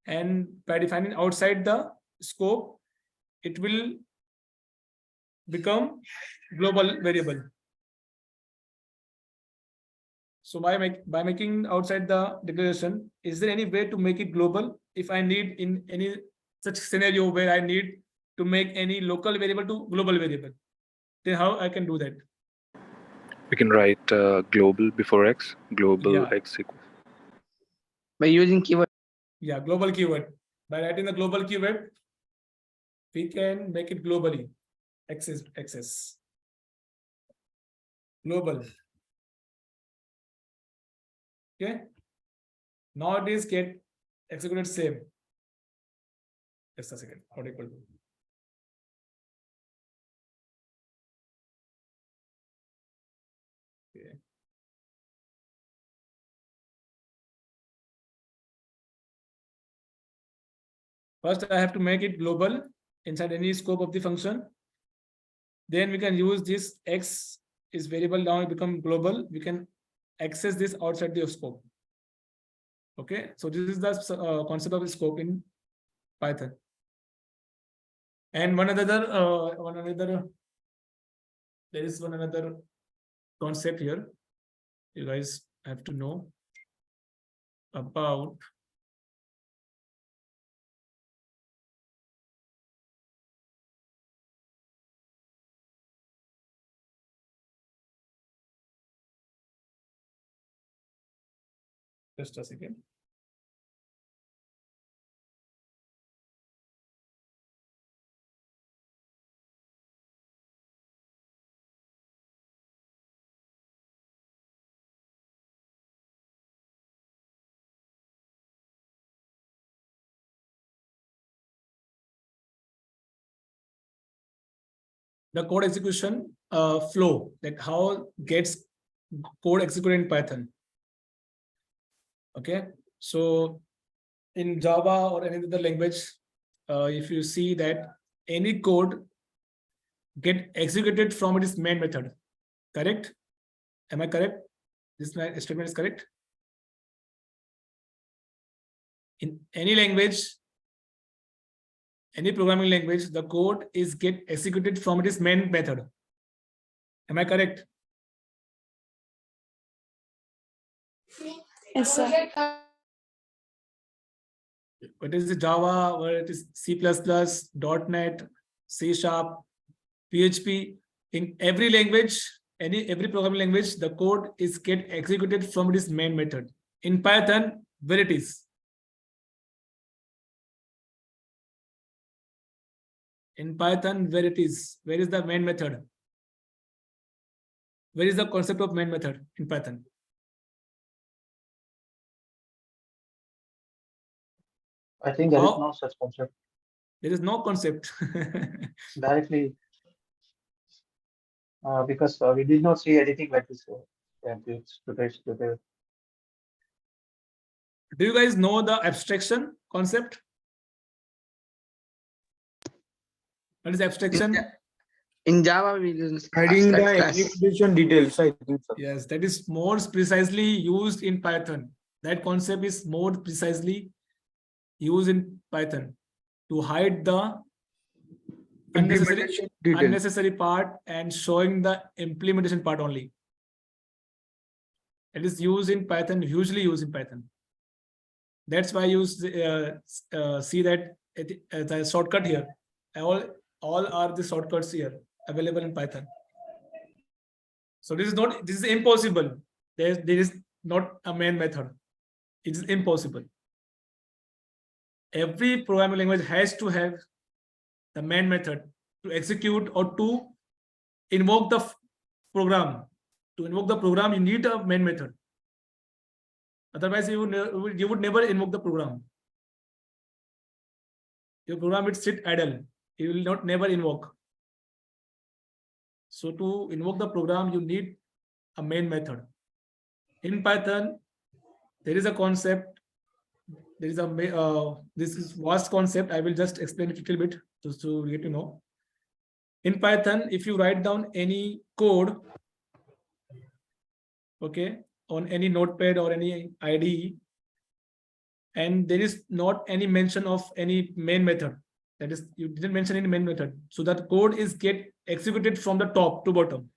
And by defining outside the scope, it will become global variable. So by making outside the declaration, is there any way to make it global? If I need in any such scenario where I need to make any local variable to global variable, then how I can do that? We can write global before x, global x equals. By using keyword. Yeah, global keyword. By writing the global keyword, we can make it globally. Access. Global. Okay. Now it is get executed same. Just a second. Not equal to. Okay. First, I have to make it global inside any scope of the function. Then we can use this x is variable, now it become global. We can access this outside the scope. Okay, so this is the concept of the scope in Python. And there is one another concept here. You guys have to know about just a second. The code execution flow, that how gets code executed in Python. Okay, so in Java or any other language, if you see that any code get executed from its main method, correct? Am I correct? This statement is correct. In any language, any programming language, the code is get executed from its main method. Am I correct? Yes, sir. What is the Java, or it is C++, .NET, C#, PHP? In every language, every programming language, the code is get executed from its main method. In Python, where it is? In Python, where it is? Where is the main method? Where is the concept of main method in Python? I think there is no such concept. There is no concept. Directly. Because we did not see anything like this. Today. Do you guys know the abstraction concept? What is abstraction? In Java, we use Hiding the abstract class. execution details, I think so. Yes, that is more precisely used in Python. That concept is more precisely used in Python to hide the unnecessary part and showing the implementation part only. It is used in Python, hugely used in Python. That's why you see that the shortcut here. All are the shortcuts here available in Python. So this is impossible. There is not a main method. It is impossible. Every programming language has to have the main method to execute or to invoke the program. To invoke the program, you need a main method. Otherwise, you would never invoke the program. Your program would sit idle. You will never invoke. So to invoke the program, you need a main method. In Python, there is a concept. There is this is vast concept. I will just explain it a little bit just to get to know. In Python, if you write down any code, okay, on any notepad or any IDE, and there is not any mention of any main method, That is, you didn't mention in main method. So that code is get executed from the top to bottom.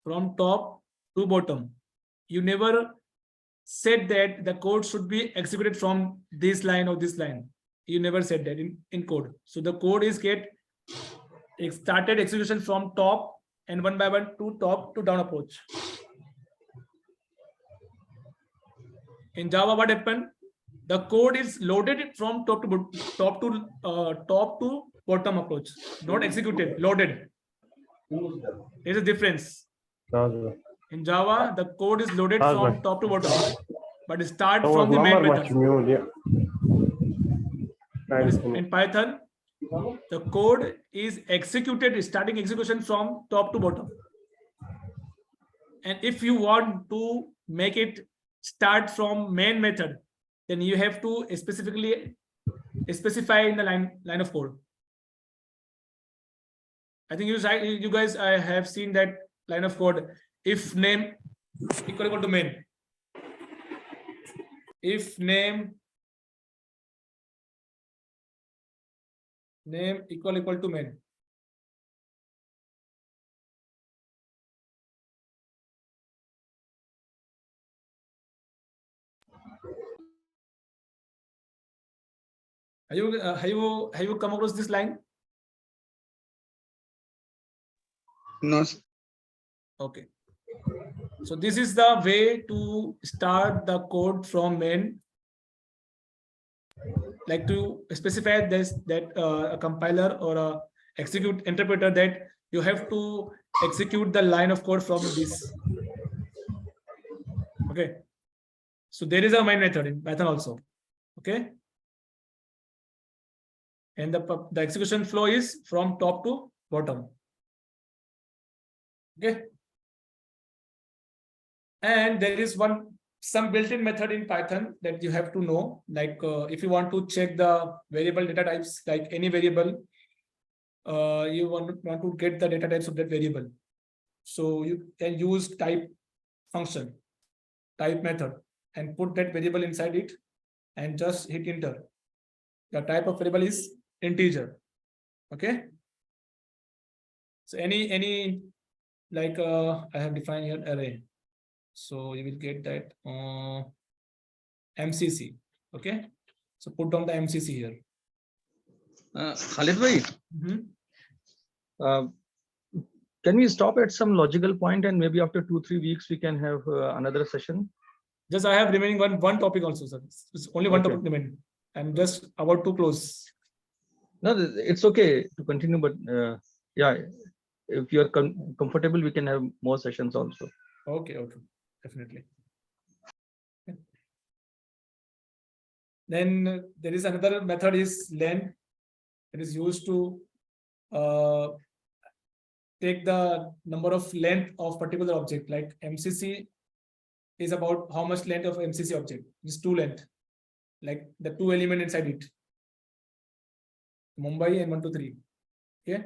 From top to bottom. You never said that the code should be executed from this line or this line. You never said that in code. So the code is get started execution from top and one by one to top to down approach. In Java, what happened? The code is loaded from top to bottom approach, not executed, loaded. There's a difference. In Java, the code is loaded from top to bottom, but it starts from the main method. In Python, the code is executed, starting execution from top to bottom. And if you want to make it start from main method, then you have to specifically specify in the line of code. I think you guys have seen that line of code. If name equal to main. If name equal to main. Have you come across this line? No. Okay. So this is the way to start the code from main. Like to specify this, that a compiler or a execute interpreter, that you have to execute the line of code from this. Okay. So there is a main method in Python also. Okay. And the execution flow is from top to bottom. Okay. And there is some built-in method in Python that you have to know. Like if you want to check the variable data types, like any variable, you want to get the data types of that variable. So you can use type function, type method, and put that variable inside it and just hit enter. The type of variable is integer. Okay. So any like I have defined here array. So you will get that MCC. Okay. So put down the MCC here. Khalid bhai, can we stop at some logical point and maybe after 2-3 weeks we can have another session? Just I have remaining one topic also, sir. It's only one topic remaining. I'm just about to close. No, it's okay to continue, but yeah, if you are comfortable, we can have more sessions also. Okay, definitely. Then there is another method is len. It is used to take the number of length of particular object. Like MCC is about how much length of MCC object. It's 2 length, like the 2 element inside it. Mumbai and 1, 2, 3. Okay.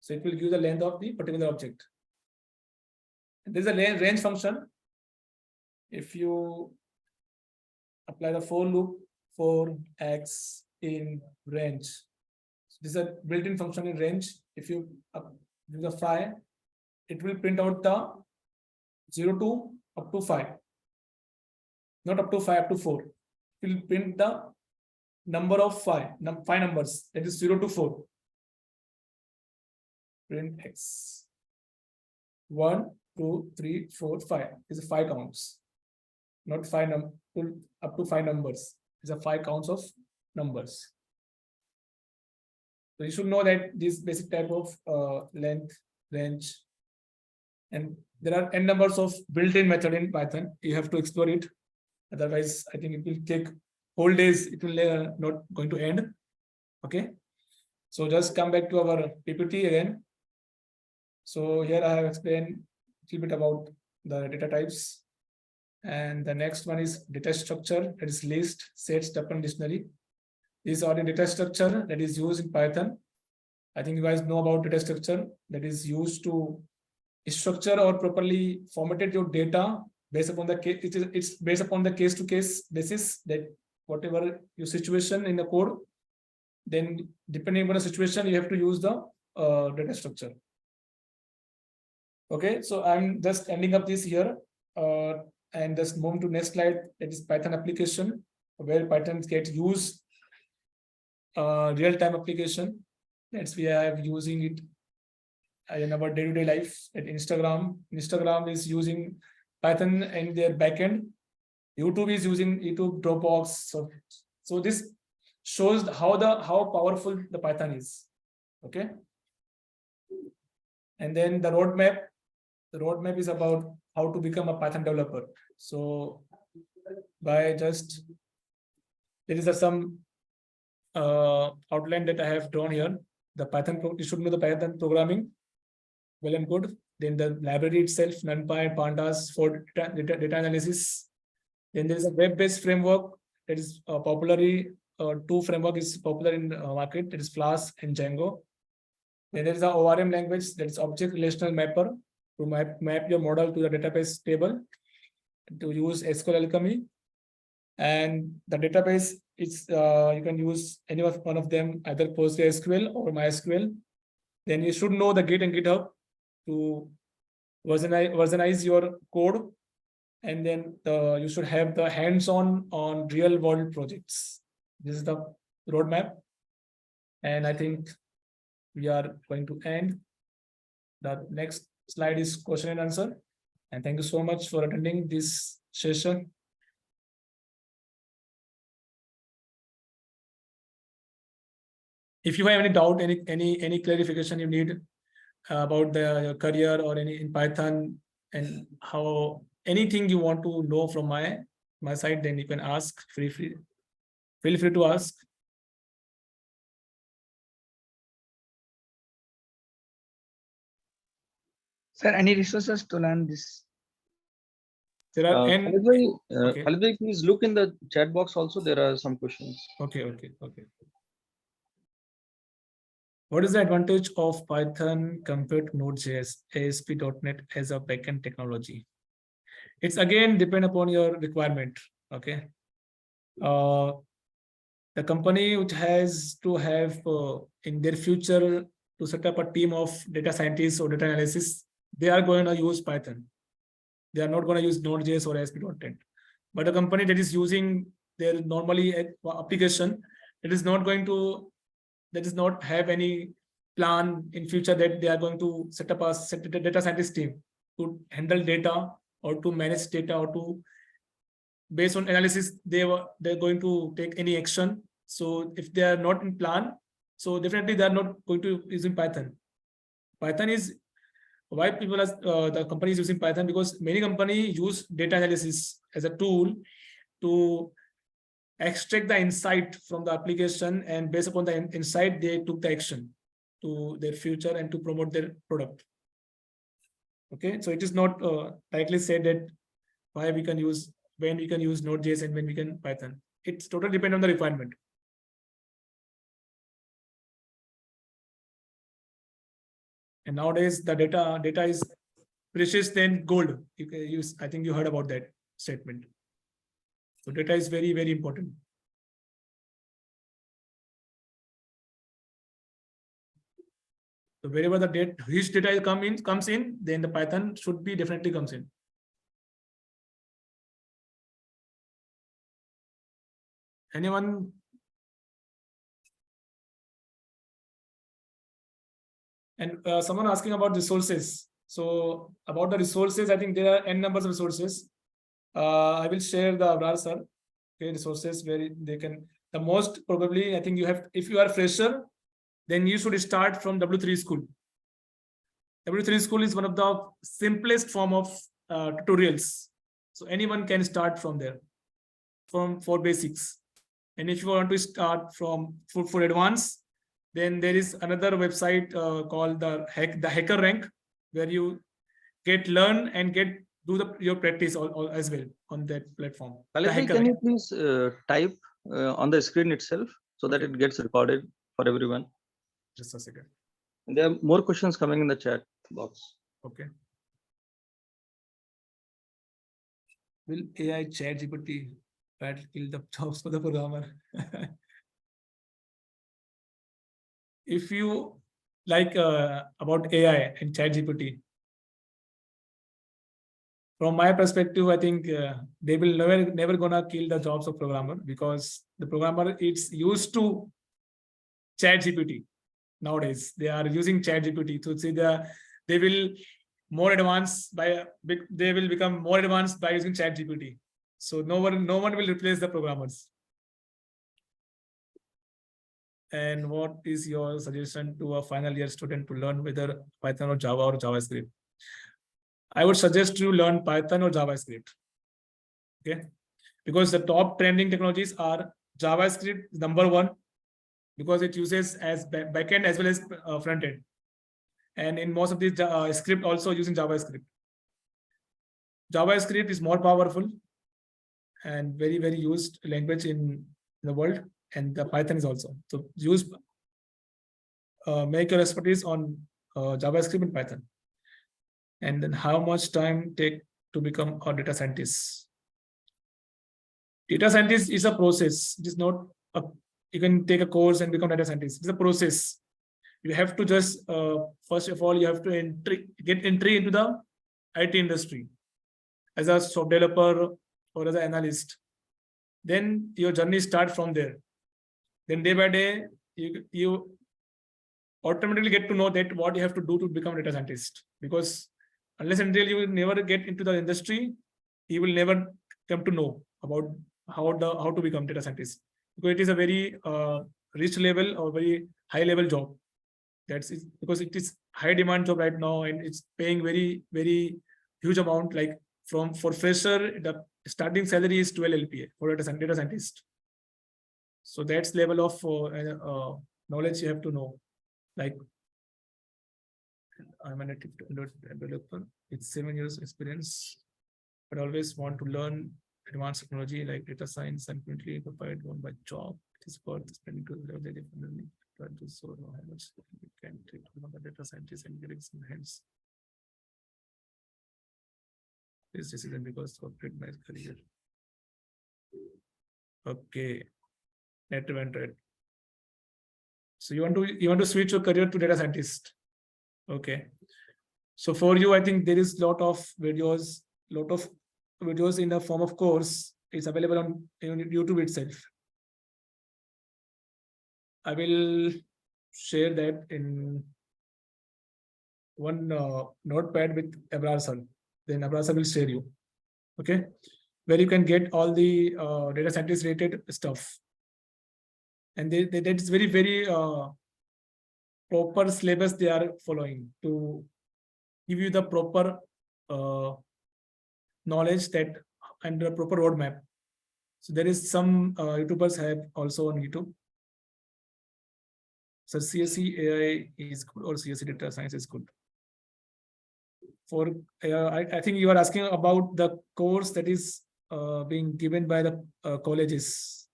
So it will give the length of the particular object. There is a range function. If you apply the for loop for x in range, so this is a built-in function in range. If you do the 5, it will print out the 0 to up to 5. Not up to 5, up to 4. It will print the number of 5 numbers, that is 0 to 4. Print x. 1, 2, 3, 4, 5 is 5 counts, not 5 up to 5 numbers. It's a 5 counts of numbers. So you should know that this basic type of length, range, and there are n numbers of built-in method in Python. You have to explore it. Otherwise, I think it will take whole days. It will not going to end. Okay. So just come back to our PPT again. So here I have explained a little bit about the data types. And the next one is data structure. That is list, sets, tuple, dictionary. These are the data structure that is used in Python. I think you guys know about data structure that is used to structure or properly formatted your data based upon the case. It's based upon the case-to-case basis, that whatever your situation in the code, then depending on the situation, you have to use the data structure. Okay, so I'm just ending up this here and just move to next slide. That is Python application, where Python gets used real-time application. That's we are using it in our day-to-day life. At Instagram is using Python in their backend. YouTube is using YouTube Dropbox. So this shows how powerful the Python is. Okay. And then the roadmap. The roadmap is about how to become a Python developer. So by just there is some outline that I have drawn here. The Python you should know the Python programming well and good. Then the library itself, NumPy, Pandas for data analysis. Then there is a web-based framework that is popularly two framework is popular in market, that is Flask and Django. Then there is a ORM language, that is object relational mapper, to map your model to the database table, to use SQL Alchemy. And the database is you can use any of one of them, either PostgreSQL or MySQL. Then you should know the Git and GitHub to versionize your code. And then you should have the hands-on on real-world projects. This is the roadmap. And I think we are going to end. The next slide is question and answer. And thank you so much for attending this session. If you have any doubt, any clarification you need about your career or any in Python and how anything you want to know from my side, then you can ask. Feel free to ask. Sir, any resources to learn this? There are Khalid bhai, please look in the chat box also. There are some questions. Okay. What is the advantage of Python compared to Node.js, ASP.NET as a backend technology? It's again depend upon your requirement. Okay. The company which has to have in their future to set up a team of data scientists or data analysis, they are going to use Python. They are not going to use Node.js or ASP.NET. But a company that is using their normally application, it is not going to, that does not have any plan in future that they are going to set up a data scientist team to handle data or to manage data or to, based on analysis, they're going to take any action. So if they are not in plan, so definitely they are not going to using Python. Python is why people are the company is using Python, because many companies use data analysis as a tool to extract the insight from the application, and based upon the insight, they took the action to their future and to promote their product. Okay, so it is not directly said that why we can use, when we can use Node.js and when we can Python. It's totally depend on the requirement. And nowadays the data is precious than gold. You can use, I think you heard about that statement. So data is very, very important. So wherever the rich data comes in, then the Python should be definitely comes in. Anyone? And someone asking about resources. So about the resources, I think there are n numbers of resources. I will share the Abrar sir. Okay, resources where they can, the most probably, I think you have, if you are a fresher, then you should start from W3 school. W3 school is one of the simplest form of tutorials. So anyone can start from there, for basics. And if you want to start from for advanced, then there is another website called the Hacker Rank, where you learn and do your practice all as well on that platform. Khalid, can you please type on the screen itself so that it gets recorded for everyone? Just a second. There are more questions coming in the chat box. Okay. Will AI ChatGPT kill the jobs for the programmer? if you like about AI and ChatGPT, from my perspective, I think they will never gonna kill the jobs of programmer, because the programmer it's used to ChatGPT. Nowadays they are using ChatGPT to see they will more advanced they will become more advanced by using ChatGPT. So no one will replace the programmers. And what is your suggestion to a final year student to learn whether Python or Java or JavaScript? I would suggest you learn Python or JavaScript. Okay, because the top trending technologies are JavaScript #1, because it uses as backend as well as front end, and in most of these script also using JavaScript. JavaScript is more powerful and very used language in the world, and the Python is also. So use make your expertise on JavaScript and Python. And then how much time take to become a data scientist? Data scientist is a process. It is not you can take a course and become data scientist. It's a process. You have to just first of all you have to get entry into the IT industry as a software developer or as an analyst. Then your journey starts from there. Then day by day you automatically get to know that what you have to do to become a data scientist, because unless until you will never get into the industry, you will never come to know about how to become data scientist, because it is a very rich level or very high level job. That's it, because it is high demand job right now, and it's paying very huge amount. Like for fresher, the starting salary is 12 LPA for data scientist. So that's level of knowledge you have to know. Like I'm a native developer with 7 years experience, but always want to learn advanced technology like data science, and currently prepared one by job. It is worth spending to learn to so know how much we can take the data scientist and getting some hands. This decision because of my career. Okay, net went right. So you want to switch your career to data scientist. Okay. So for you, I think there is lot of videos in the form of course. It's available on YouTube itself. I will share that in one notepad with Abrar sir. Then Abrar sir will share you. Okay, where you can get all the data scientist related stuff, and that is very proper syllabus they are following to give you the proper knowledge that and the proper roadmap. So there is some YouTubers have also on YouTube. So CSE AI is good or CSE data science is good. For I think you are asking about the course that is being given by the colleges,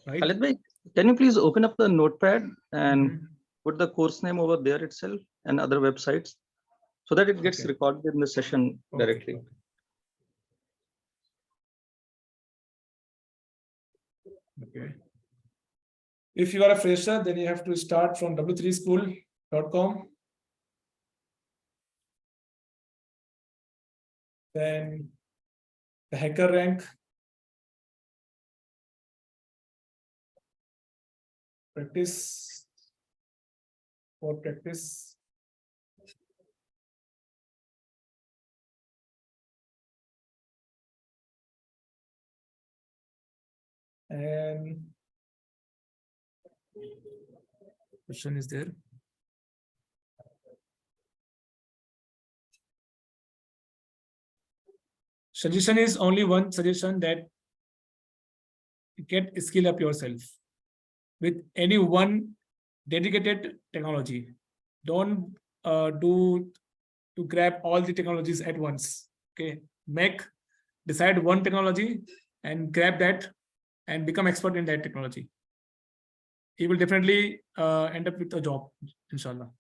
right? Khalid bhai, can you please open up the notepad and put the course name over there itself and other websites, so that it gets recorded in the session directly. Okay. If you are a fresher, then you have to start from w3school.com. Then the hacker rank. Practice. For practice. And question is there. Suggestion is only one suggestion, that get skill up yourself with any one dedicated technology. Don't do to grab all the technologies at once. Okay, decide one technology and grab that and become expert in that technology. He will definitely end up with a job, inshallah.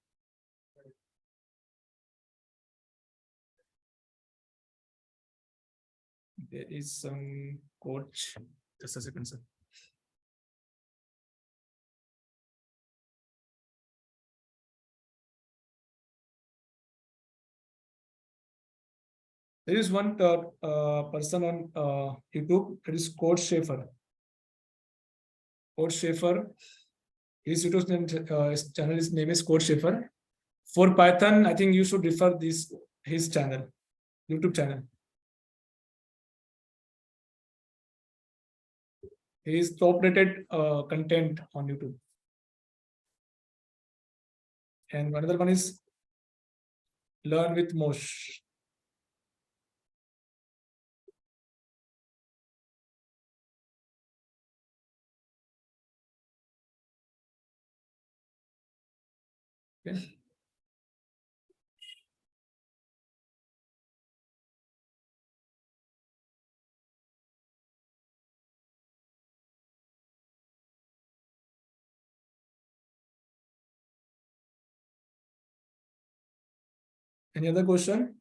There is some coach. Just a second, sir. There is one person on YouTube. It is Code Schaefer. Code Schaefer. His YouTube channel, his name is Code Schaefer. For Python, I think you should refer his channel, YouTube channel. He is top-rated content on YouTube. And another one is Learn with Mosh. Okay. Any other question?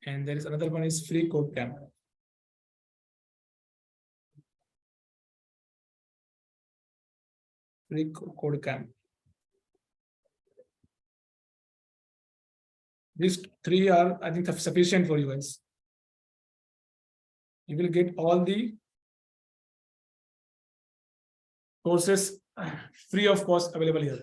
And there is another one is Free Code Camp. Free Code Camp. These three are, I think, sufficient for you guys. You will get all the courses free of cost available here.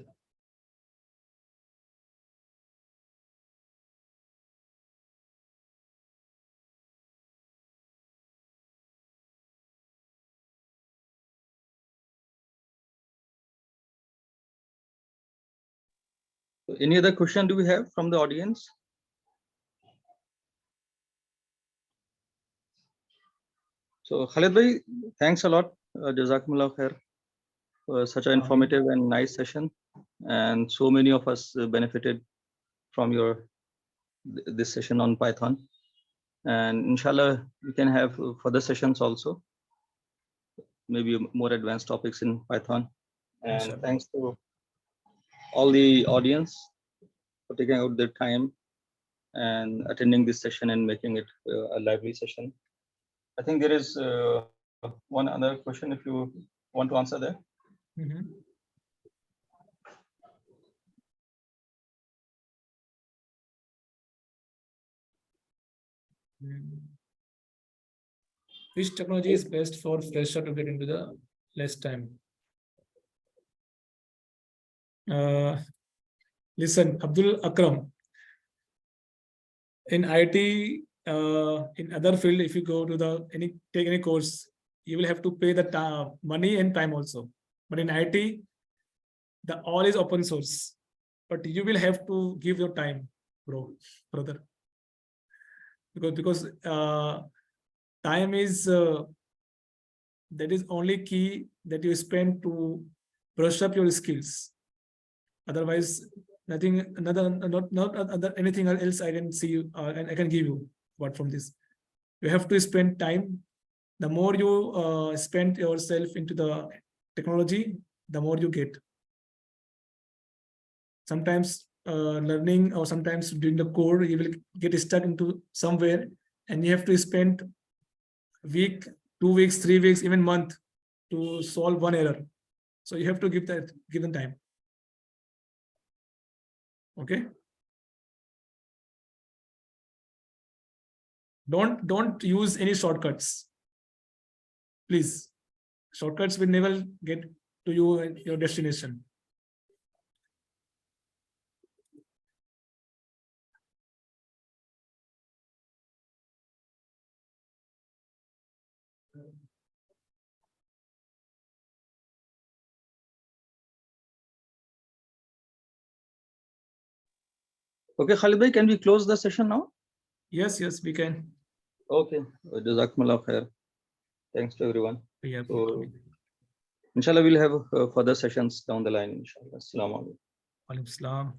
Any other question do we have from the audience? So Khalid bhai, thanks a lot. Jazakumullah khair for such an informative and nice session. And so many of us benefited from this session on Python. And inshallah, we can have further sessions also, maybe more advanced topics in Python. And Inshallah. Thanks to all the audience for taking out their time and attending this session and making it a lively session. I think there is one other question if you want to answer there. Which technology is best for fresher to get into the less time? Listen, Abdul Akram. In IT, in other field, if you go to take any course, you will have to pay the money and time also. But in IT, the all is open source. But you will have to give your time, brother. Because time is that is only key that you spend to brush up your skills. Otherwise, nothing, not anything else I can see and I can give you what from this. You have to spend time. The more you spend yourself into the technology, the more you get. Sometimes learning or sometimes doing the code, you will get stuck into somewhere and you have to spend a week, 2 weeks, 3 weeks, even month to solve one error. So you have to give that given time. Okay. Don't use any shortcuts. Please. Shortcuts will never get to you and your destination. Okay, Khalid bhai, can we close the session now? Yes, we can. Okay, Jazakumullah khair. Thanks to everyone. Yeah. So, inshallah, we'll have further sessions down the line. Inshallah. Assalamu alaikum. Wa alaikum assalam.